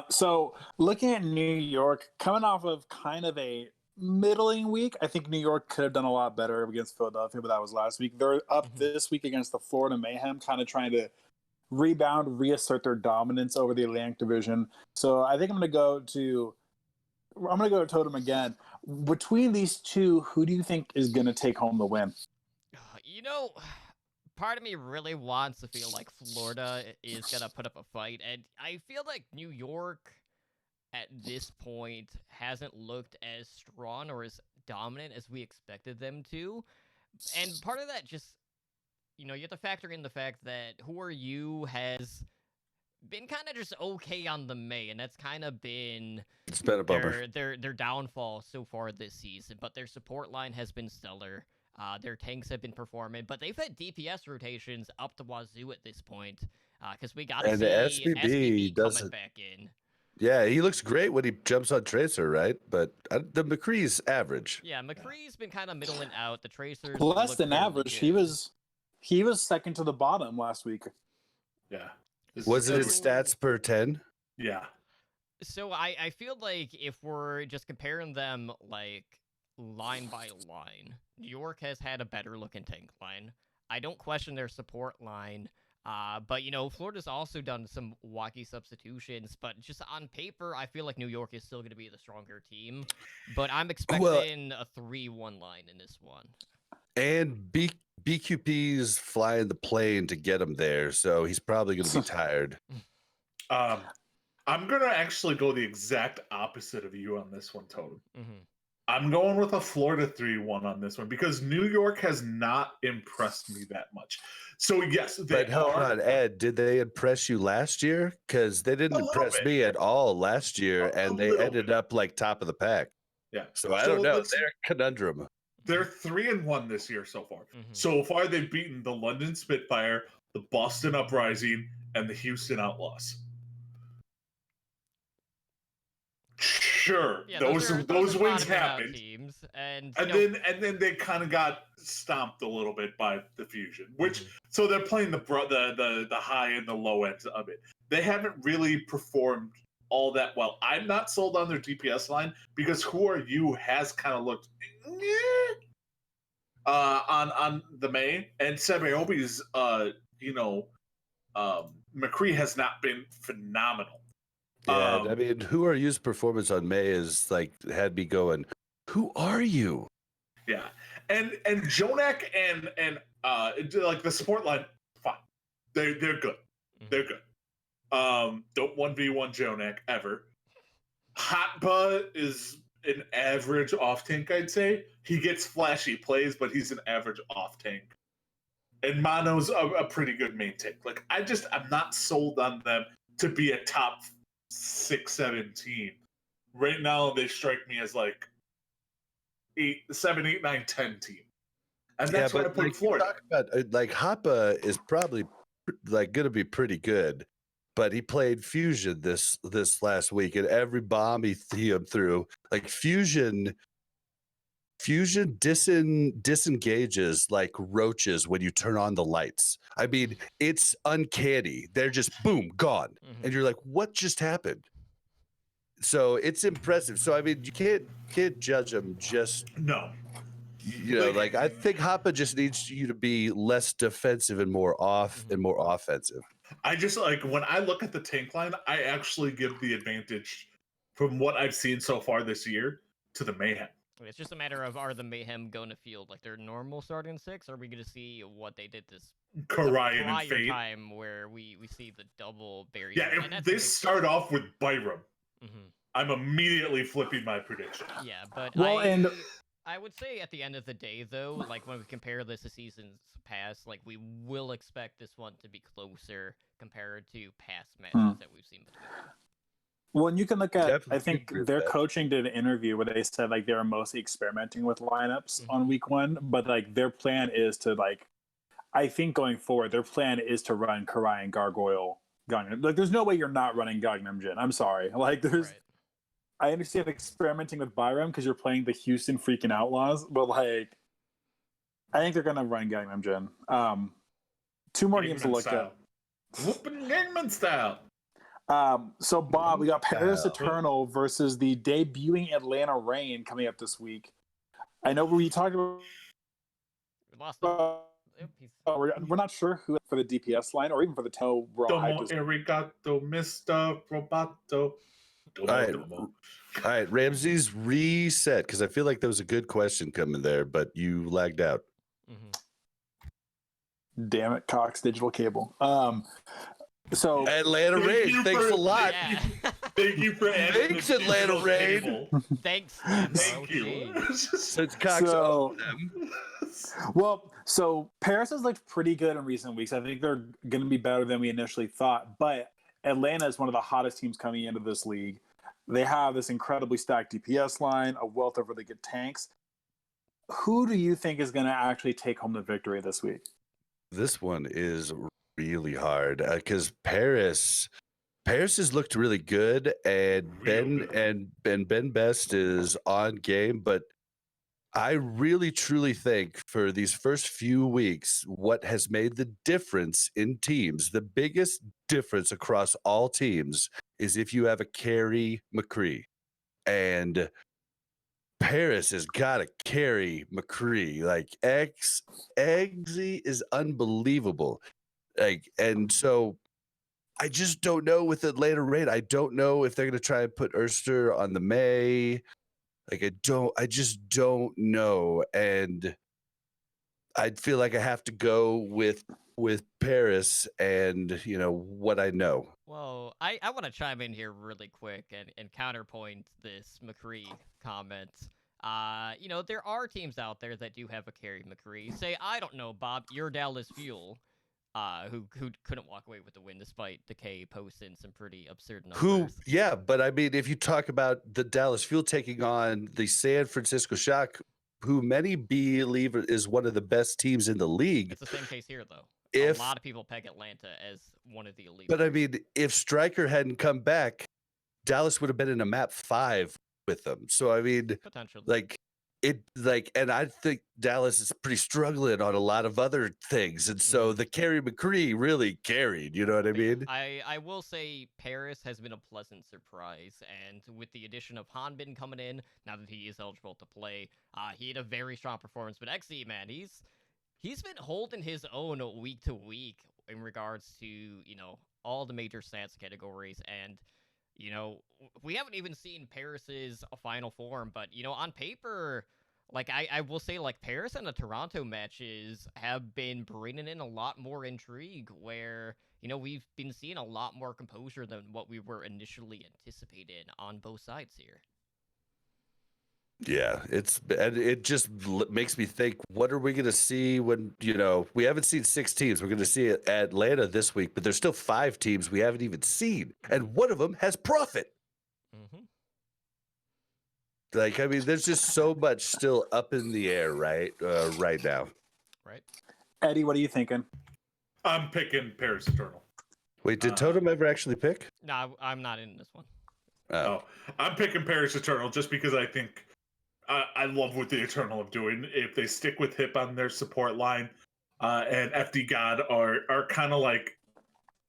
So looking at New York, coming off of kind of a middling week, I think New York could have done a lot better against Philadelphia, but that was last week. They're up Mhm. this week against the Florida Mayhem, kind of trying to rebound, reassert their dominance over the Atlantic Division. So I think I'm going to go to Totem again. Between these two, who do you think is going to take home the win? You know, part of me really wants to feel like Florida is gonna put up a fight, and I feel like New York at this point hasn't looked as strong or as dominant as we expected them to. And part of that just, you know, you have to factor in the fact that Who Are You has been kind of just okay on the May, and that's kind of been It's been a bummer. their downfall so far this season. But their support line has been stellar. Their tanks have been performing, but they've had DPS rotations up to wazoo at this point. Because we got to And see the SBB SBB coming doesn't- back in. Yeah, he looks great when he jumps on Tracer, right? But the McCree's average. Yeah, McCree's been kind of middling out. The Tracers Less look than fairly average. good. He was second to the bottom last week. Yeah. Was it his So- stats per 10? Yeah. So I feel like if we're just comparing them like line by line, New York has had a better looking tank line. I don't question their support line. But Florida's also done some wacky substitutions. But just on paper, I feel like New York is still going to be the stronger team. But I'm expecting a 3-1 line in this one. And BQP's flying the plane to get him there, so he's probably going to be tired. I'm gonna actually go the exact opposite of you on this one, Totem. Mm-hmm. I'm going with a Florida 3-1 on this one because New York has not impressed me that much. So yes, But hold on, Ed, did they impress you last year? Because they didn't A little impress bit. me at all last year, A and they little ended bit. up like top of the pack. Yeah. So I don't know. let's- They're a conundrum. They're 3-1 this year so far. Mhm. So far, they've beaten the London Spitfire, the Boston Uprising, and the Houston Outlaws. Sure, Yeah, those are wins bottoming out happened, teams, and and then they kind of got stomped a little bit by the Fusion, which so they're playing the high and the low ends of it. They haven't really performed all that well. I'm not sold on their DPS line because Who Are You has kind of looked on the main, and Sebaobi's McCree has not been phenomenal. Yeah, I mean, Who Are You's performance on May is like had me going, who are you? Yeah, and Jonak and like the support line, fine, they're good, they're good. Don't 1v1 Jonak ever. Hotba is an average off tank, I'd say. He gets flashy plays, but he's an average off tank. And Mono's a pretty good main tank. Like I'm not sold on them to be a top 6-7 team. Right now they strike me as like 7, 8, 9, 10 team. And that's why I put Florida. Like Hoppa is probably like gonna be pretty good, but he played Fusion this last week, and every bomb he threw, like Fusion disengages like roaches when you turn on the lights. I mean, it's uncanny. They're just boom, gone. And you're like, what just happened? So it's impressive. So I mean, you can't judge them just like I think Hoppa just needs you to be less defensive and more offensive. I just like when I look at the tank line, I actually give the advantage from what I've seen so far this year to the Mayhem. It's just a matter of, are the Mayhem going to field like their normal starting six, or are we going to see what they did this Karayan and prior Fate time where we see the double barrier? Yeah, if they start off with Byram, I'm immediately flipping my prediction. Yeah, but I would say at the end of the day, though, like when we compare this to seasons past, like we will expect this one to be closer compared to past matches that we've seen before. Well, and you can look at, Definitely I think agree with their that. coaching did an interview where they said like they were mostly experimenting with lineups on week one, but like their plan is to like, I think going forward, their plan is to run Karai and Gargoyle Gangnam. Like there's no way you're not running Gangnam Jin. I'm sorry. Like there's, I understand experimenting with Byram because you're playing the Houston freaking Outlaws, but like, I think they're going to run Gangnam Jin. 2 more games to look at. Whooping Gangnam style. So Bob, we got Paris Eternal versus the debuting Atlanta Reign coming up this week. I know we talked about. We lost We're not sure who for the DPS line or even for the toe. Domo arigato, Mr. Roboto. All right, Ramses, reset because I feel like there was a good question coming there, but you lagged out. Damn it, Cox Digital Cable. So Atlanta Reign, thanks a lot. Yeah. Thank you for adding Thanks, the Atlanta digital Reign. cable. Thanks. Thank you. Since Cox owned them. So Paris has looked pretty good in recent weeks. I think they're going to be better than we initially thought. But Atlanta is one of the hottest teams coming into this league. They have this incredibly stacked DPS line, a wealth of really good tanks. Who do you think is going to actually take home the victory this week? This one is really hard because Paris has looked really good, and Ben Best is on game, but I really truly think for these first few weeks, what has made the difference in teams, the biggest difference across all teams, is if you have a carry McCree. And Paris has got to carry McCree. Like Eggsy is unbelievable. Like, and so I just don't know with Atlanta Rain. I don't know if they're going to try and put Erster on the May. Like, I just don't know. And I feel like I have to go with Paris and, what I know. Well, I want to chime in here really quick and counterpoint this McCree comment. There are teams out there that do have a carry McCree. Say, I don't know, Bob, your Dallas Fuel, who couldn't walk away with the win despite Decay posting some pretty absurd numbers. Yeah, but I mean, if you talk about the Dallas Fuel taking on the San Francisco Shock, who many believe is one of the best teams in the league. It's the same case here, though. A A lot of people peg Atlanta as one of the elite. But I mean, if Stryker hadn't come back, Dallas would have been in a map 5 with them. So I mean, potentially, and I think Dallas is pretty struggling on a lot of other things, and so the carry McCree really carried. You know what I mean? I will say Paris has been a pleasant surprise, and with the addition of Hanbin coming in, now that he is eligible to play, he had a very strong performance. But XE, man, he's been holding his own week to week in regards to all the major stats categories, and we haven't even seen Paris's final form, but on paper, like I will say, like Paris and the Toronto matches have been bringing in a lot more intrigue, where we've been seeing a lot more composure than what we were initially anticipating on both sides here. Yeah, it just makes me think, what are we going to see when, we haven't seen 6 teams. We're going to see Atlanta this week, but there's still 5 teams we haven't even seen. And one of them has Profit. Mm-hmm. Like, I mean, there's just so much still up in the air right now. Right. Eddie, what are you thinking? I'm picking Paris Eternal. Wait, did Totem ever actually pick? No, I'm not in this one. Oh, I'm picking Paris Eternal just because I think I love what the Eternal are doing. If they stick with Hip on their support line, and FD God are kind of like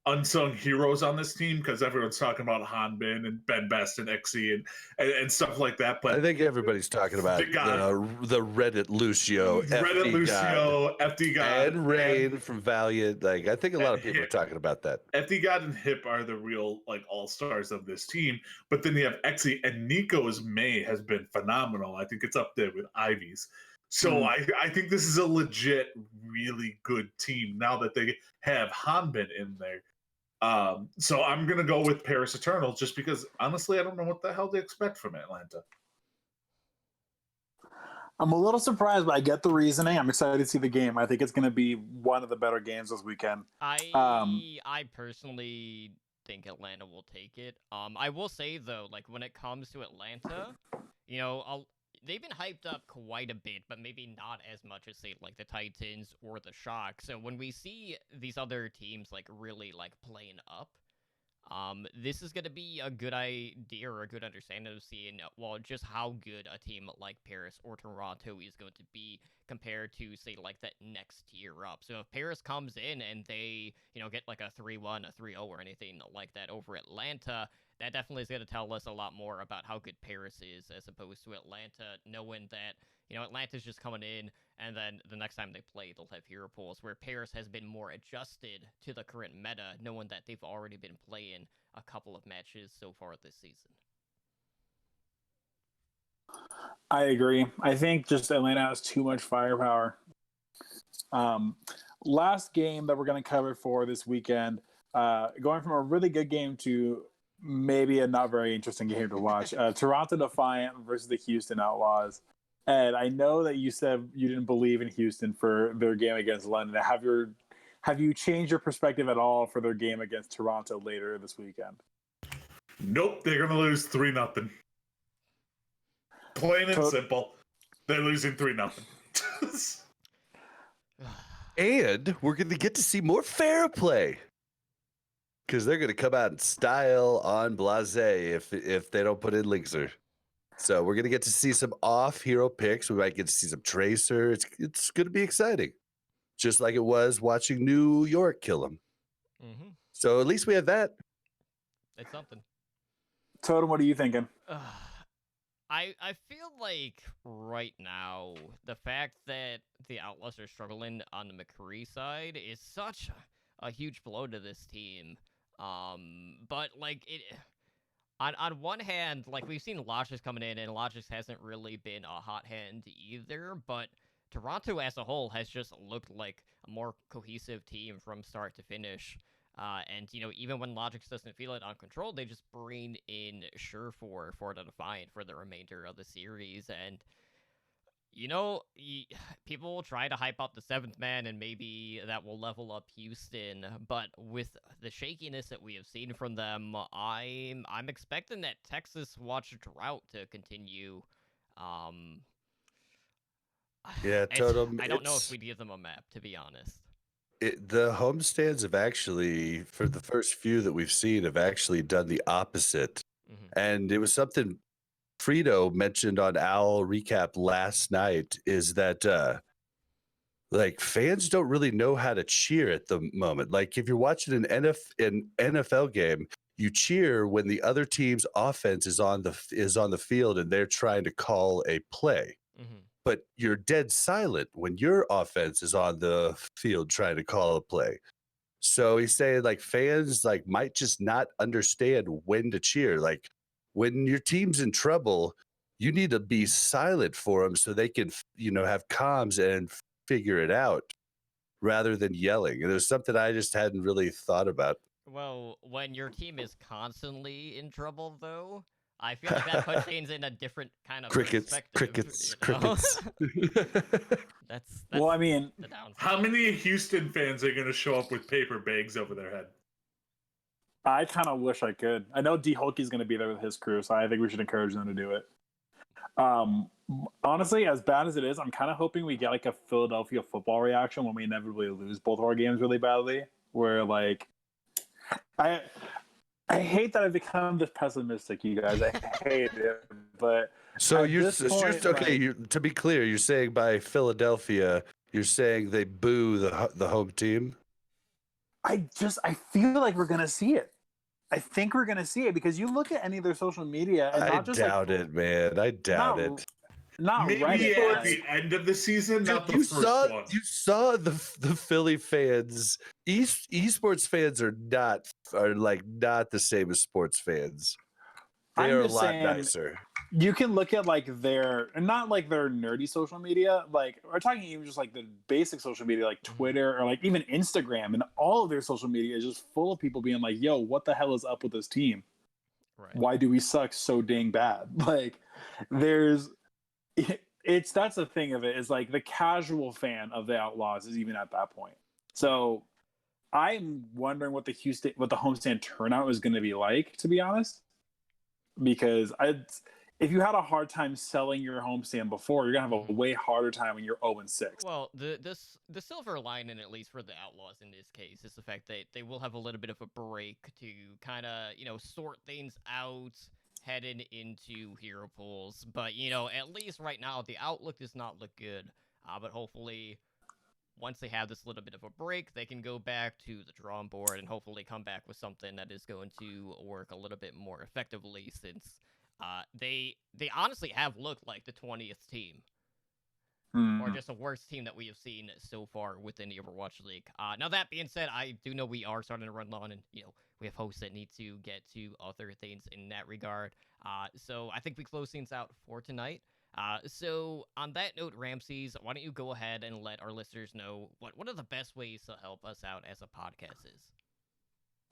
unsung heroes on this team, because everyone's talking about Hanbin and Ben Best and XE and stuff like that. But I think everybody's talking about the Reddit Lucio, FD God, and Rain from Valiant. Like, I think a lot of people are talking about that. FD God and Hip are the real all stars of this team. But then you have XE, and Nico's May has been phenomenal. I think it's up there with Ivy's. So I think this is a legit, really good team now that they have Hanbin in there. So I'm going to go with Paris Eternal just because, honestly, I don't know what the hell to expect from Atlanta. I'm a little surprised, but I get the reasoning. I'm excited to see the game. I think it's going to be one of the better games this weekend. I personally think Atlanta will take it. I will say, though, like, when it comes to Atlanta, they've been hyped up quite a bit, but maybe not as much as, say, like the Titans or the Shock. So when we see these other teams really playing up, this is going to be a good idea or a good understanding of seeing, just how good a team like Paris or Toronto is going to be compared to, say, that next tier up. So if Paris comes in and they, get a 3-1, a 3-0 or anything like that over Atlanta, that definitely is going to tell us a lot more about how good Paris is, as opposed to Atlanta, knowing that, Atlanta's just coming in, and then the next time they play, they'll have hero pools, where Paris has been more adjusted to the current meta, knowing that they've already been playing a couple of matches so far this season. I agree. I think just Atlanta has too much firepower. Last game that we're going to cover for this weekend, going from a really good game to maybe a not very interesting game to watch. Toronto Defiant versus the Houston Outlaws. Ed, I know that you said you didn't believe in Houston for their game against London. Have you changed your perspective at all for their game against Toronto later this weekend? Nope, they're going to lose 3-0. Plain and simple. They're losing 3-0. And we're going to get to see more fair play, because they're going to come out in style on Blase if they don't put in Linkser. So we're going to get to see some off-hero picks. We might get to see some Tracer. It's going to be exciting, just like it was watching New York kill them. Mm-hmm. So at least we have that. It's something. Totem, what are you thinking? I feel like right now, the fact that the Outlaws are struggling on the McCree side is such a huge blow to this team. But like it. On one hand, like we've seen Logix coming in, and Logix hasn't really been a hot hand either, but Toronto as a whole has just looked like a more cohesive team from start to finish. And, you know, even when Logix doesn't feel it on control, they just bring in Surefour for the Defiant for the remainder of the series. And, you know, people will try to hype up the 7th man, and maybe that will level up Houston. But with the shakiness that we have seen from them, I'm expecting that Texas watch drought to continue. Yeah, Totem. I don't know if we'd give them a map, to be honest. The homestands have actually, for the first few that we've seen, have actually done the opposite. And it was something Frito mentioned on Owl Recap last night, is that like fans don't really know how to cheer at the moment. Like if you're watching an NFL game, you cheer when the other team's offense is on the field and they're trying to call a play. But you're dead silent when your offense is on the field trying to call a play. So he's saying like fans like might just not understand when to cheer. Like when your team's in trouble, you need to be silent for them so they can, you know, have comms and figure it out rather than yelling. And there's something I just hadn't really thought about. Well, when your team is constantly in trouble, though, I feel like that puts things in a different kind of perspective. Crickets. That's well, I mean, the downside. How many Houston fans are going to show up with paper bags over their head? I kind of wish I could. I know D Hulky's going to be there with his crew, so I think we should encourage them to do it. Honestly, as bad as it is, I'm kind of hoping we get like a Philadelphia football reaction when we inevitably lose both of our games really badly. Where like, I hate that I've become this pessimistic, you guys. I hate it, but so you're okay. To be clear, you're saying by Philadelphia, you're saying they boo the home team. I feel like we're gonna see it. I think we're gonna see it because you look at any of their social media, and I doubt it, man. I doubt it. Not maybe Reddit, at the end of the season, Dude, not the first one. You saw the Philly fans. Esports fans are not the same as sports fans. They are a lot nicer. You can look at like not like their nerdy social media, like we're talking even just like the basic social media, like Twitter or like even Instagram, and all of their social media is just full of people being like, "Yo, what the hell is up with this team? Right. Why do we suck so dang bad?" Like, that's the thing of it, is like the casual fan of the Outlaws is even at that point. So I'm wondering what the homestand turnout is going to be like, to be honest, because if you had a hard time selling your homestand before, you're gonna have a way harder time when you're 0-6. Well, the silver lining, at least for the Outlaws in this case, is the fact that they will have a little bit of a break to kind of, you know, sort things out heading into hero pools. But, you know, at least right now, the outlook does not look good. But hopefully, once they have this little bit of a break, they can go back to the drawing board and hopefully come back with something that is going to work a little bit more effectively, since they honestly have looked like the 20th team. Or just the worst team that we have seen so far within the Overwatch League. Now, that being said, I do know we are starting to run long, and, you know, we have hosts that need to get to other things in that regard. So I think we close things out for tonight. So on that note, Ramses, why don't you go ahead and let our listeners know what are the best ways to help us out as a podcast is?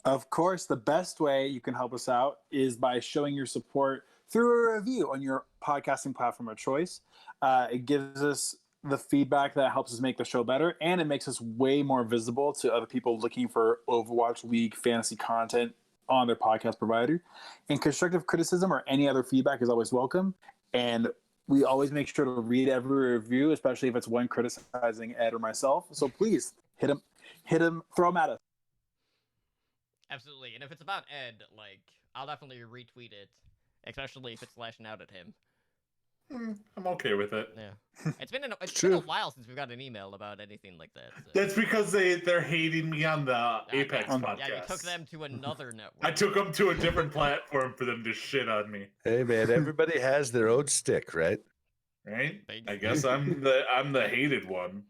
Of course, the best way you can help us out is by showing your support through a review on your podcasting platform of choice. It gives us the feedback that helps us make the show better, and it makes us way more visible to other people looking for Overwatch League fantasy content on their podcast provider. And constructive criticism or any other feedback is always welcome. And we always make sure to read every review, especially if it's one criticizing Ed or myself. So please hit him, throw him at us. Absolutely. And if it's about Ed, like, I'll definitely retweet it, especially if it's lashing out at him. I'm okay with it. Yeah, it's been a while since we've got an email about anything like that. So. That's because they're hating me on the Apex podcast. Yeah, you took them to another network. I took them to a different platform for them to shit on me. Hey man, everybody has their own stick, right? Right? I guess I'm the hated one.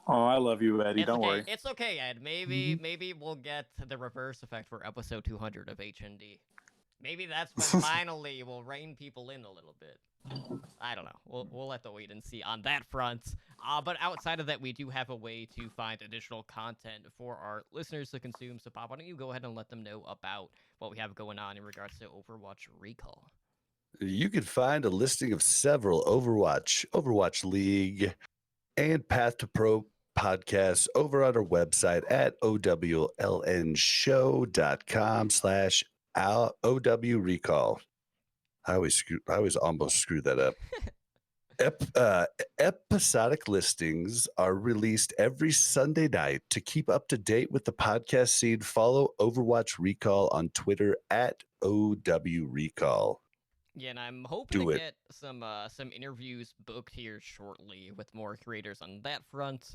Oh, I love you, Eddie. It's Don't okay. worry. It's okay, Ed. Maybe we'll get the reverse effect for episode 200 of HND. Maybe that's when finally we'll rein people in a little bit. I don't know. We'll have to wait and see on that front. But outside of that, we do have a way to find additional content for our listeners to consume. So, Bob, why don't you go ahead and let them know about what we have going on in regards to Overwatch Recall? You can find a listing of several Overwatch League, and Path to Pro podcasts over on our website at owlnshow.com/OW Recall. I always almost screw that up. Episodic listings are released every Sunday night. To keep up to date with the podcast scene, follow Overwatch Recall on Twitter at OW Recall. Yeah, and I'm hoping Do to it. get some interviews booked here shortly with more creators on that front.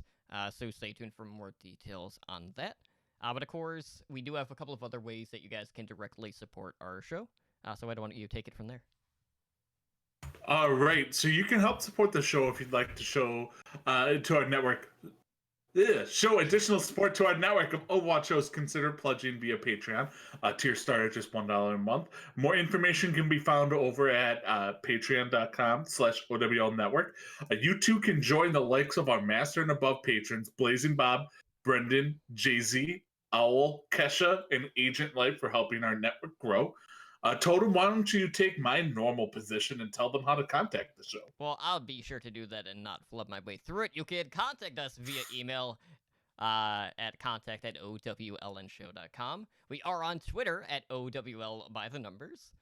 So stay tuned for more details on that. But of course, we do have a couple of other ways that you guys can directly support our show. So why don't you take it from there? All right, so you can help support the show if you'd like to show to our network. Show additional support to our network of Overwatch shows. Consider pledging via Patreon. Tier start at just $1 a month. More information can be found over at patreon.com/OWL Network. You too can join the likes of our master and above patrons, Blazing Bob, Brendan, Jay-Z, Owl, Kesha, and Agent Light for helping our network grow. Totem, why don't you take my normal position and tell them how to contact the show? Well, I'll be sure to do that and not flub my way through it. You can contact us via email at contact@owlnshow.com. We are on Twitter at OWL by the numbers.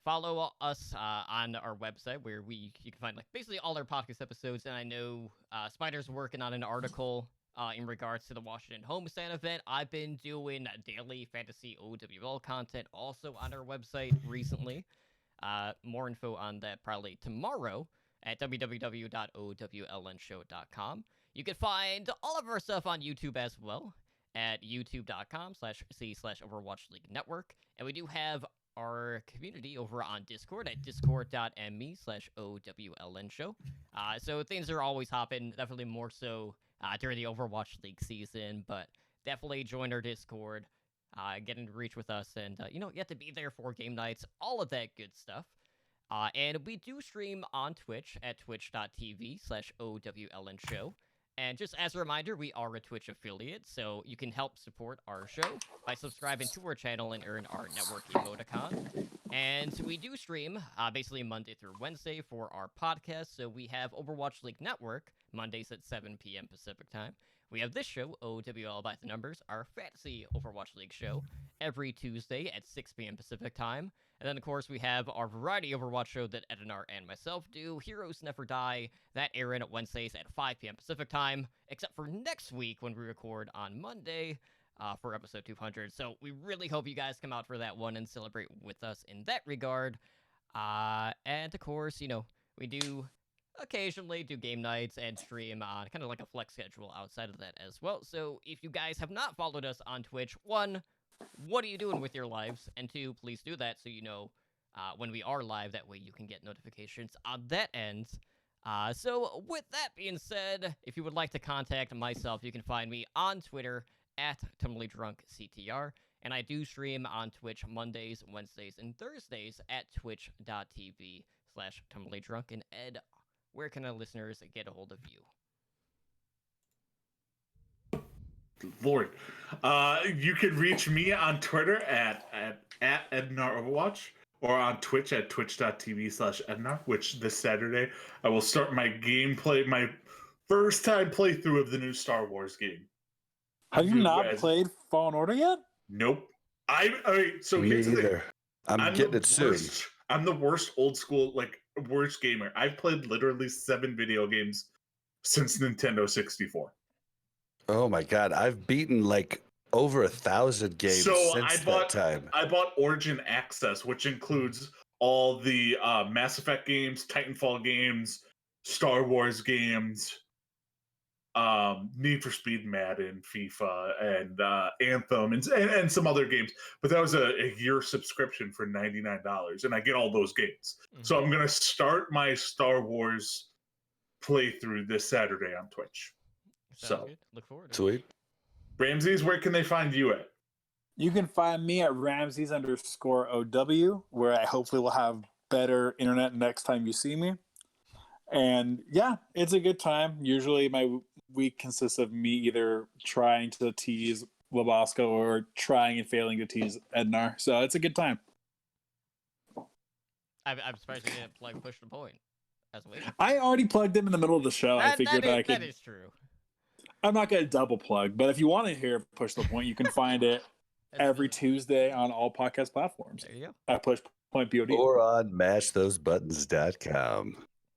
Follow us on our website where you can find like basically all our podcast episodes. And I know Spider's working on an article in regards to the Washington homestand event. I've been doing daily fantasy OWL content also on our website recently. More info on that probably tomorrow at www.owlnshow.com. You can find all of our stuff on YouTube as well at youtube.com/c/Overwatch League Network. And we do have our community over on Discord at discord.me/OWLN so things are always hopping, definitely more so during the Overwatch League season, but definitely join our Discord, get in reach with us, and, you have to be there for game nights, all of that good stuff. And we do stream on Twitch at twitch.tv/OWLN And just as a reminder, we are a Twitch affiliate, so you can help support our show by subscribing to our channel and earn our network emoticon. And we do stream basically Monday through Wednesday for our podcast. So we have Overwatch League Network, Mondays at 7 p.m. Pacific time. We have this show, OWL by the Numbers, our fantasy Overwatch League show, every Tuesday at 6 p.m. Pacific time. And then, of course, we have our variety Overwatch show that Edinar and myself do, Heroes Never Die, that airing at Wednesdays at 5 p.m. Pacific time, except for next week when we record on Monday for episode 200. So we really hope you guys come out for that one and celebrate with us in that regard. And, of course, we do occasionally do game nights and stream on kind of like a flex schedule outside of that as well. So if you guys have not followed us on Twitch, one, what are you doing with your lives? And two, please do that so you know when we are live. That way you can get notifications on that end. So with that being said, if you would like to contact myself, you can find me on Twitter at TumblydrunkCTR. And I do stream on Twitch Mondays, Wednesdays, and Thursdays at twitch.tv/TumblydRunk. And Ed, where can our listeners get a hold of you? Lord, you can reach me on Twitter at EdnarOverwatch or on Twitch at twitch.tv/Ednar, which this Saturday I will start my first time playthrough of the new Star Wars game. Have you not played Fallen Order yet? Nope. So Me here's the thing. either. I'm getting it soon. I'm the worst old school, worst gamer. I've played literally 7 video games since Nintendo 64. Oh my god, I've beaten over 1,000 games since that time. I bought Origin Access, which includes all the Mass Effect games, Titanfall games, Star Wars games, Need for Speed, Madden, FIFA, and Anthem, and some other games. But that was a year subscription for $99, and I get all those games. Mm-hmm. So I'm going to start my Star Wars playthrough this Saturday on Twitch. So good. Look forward to it. Sweet. Ramses, where can they find you at? You can find me at Ramses_OW, where I hopefully will have better internet next time you see me. And yeah, it's a good time. Usually my week consists of me either trying to tease Labasco or trying and failing to tease Ednar. So it's a good time. I'm surprised you didn't plug Push the Point as well. I already plugged him in the middle of the show. I figured I could. That is true. I'm not going to double plug, but if you want to hear Push the Point, you can find it every Tuesday on all podcast platforms. There you go. At Push Point POD. Or on matchthose.buttons.com.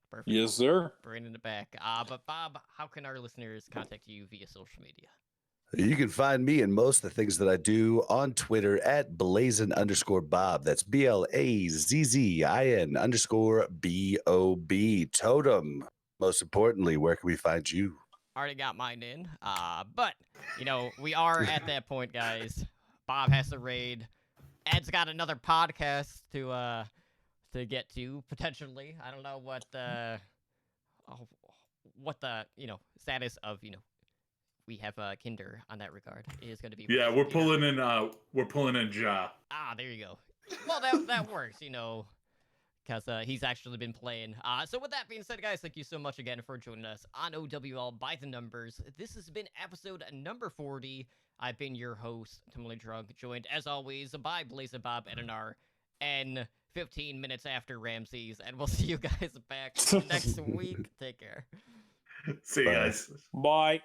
Perfect. Yes, sir. Bringing it back. But Bob, how can our listeners contact you via social media? You can find me in most of the things that I do on Twitter at Blazin_Bob. That's BLAZZIN_BOB. Totem. Most importantly, where can we find you? Already got mine in. But we are at that point, guys. Bob has to raid. Ed's got another podcast to get to potentially. I don't know what the status of we have Kinder on that regard is going to be. Yeah, we're pulling in Ja. Ah, there you go. Well, that works, because he's actually been playing. So with that being said, guys, thank you so much again for joining us on OWL by the Numbers. This has been episode number 40. I've been your host, Timely Drunk, joined as always by Blaze Bob Edinar, and 15 minutes after Ramses, and we'll see you guys back next week. Take care. See you guys. Bye.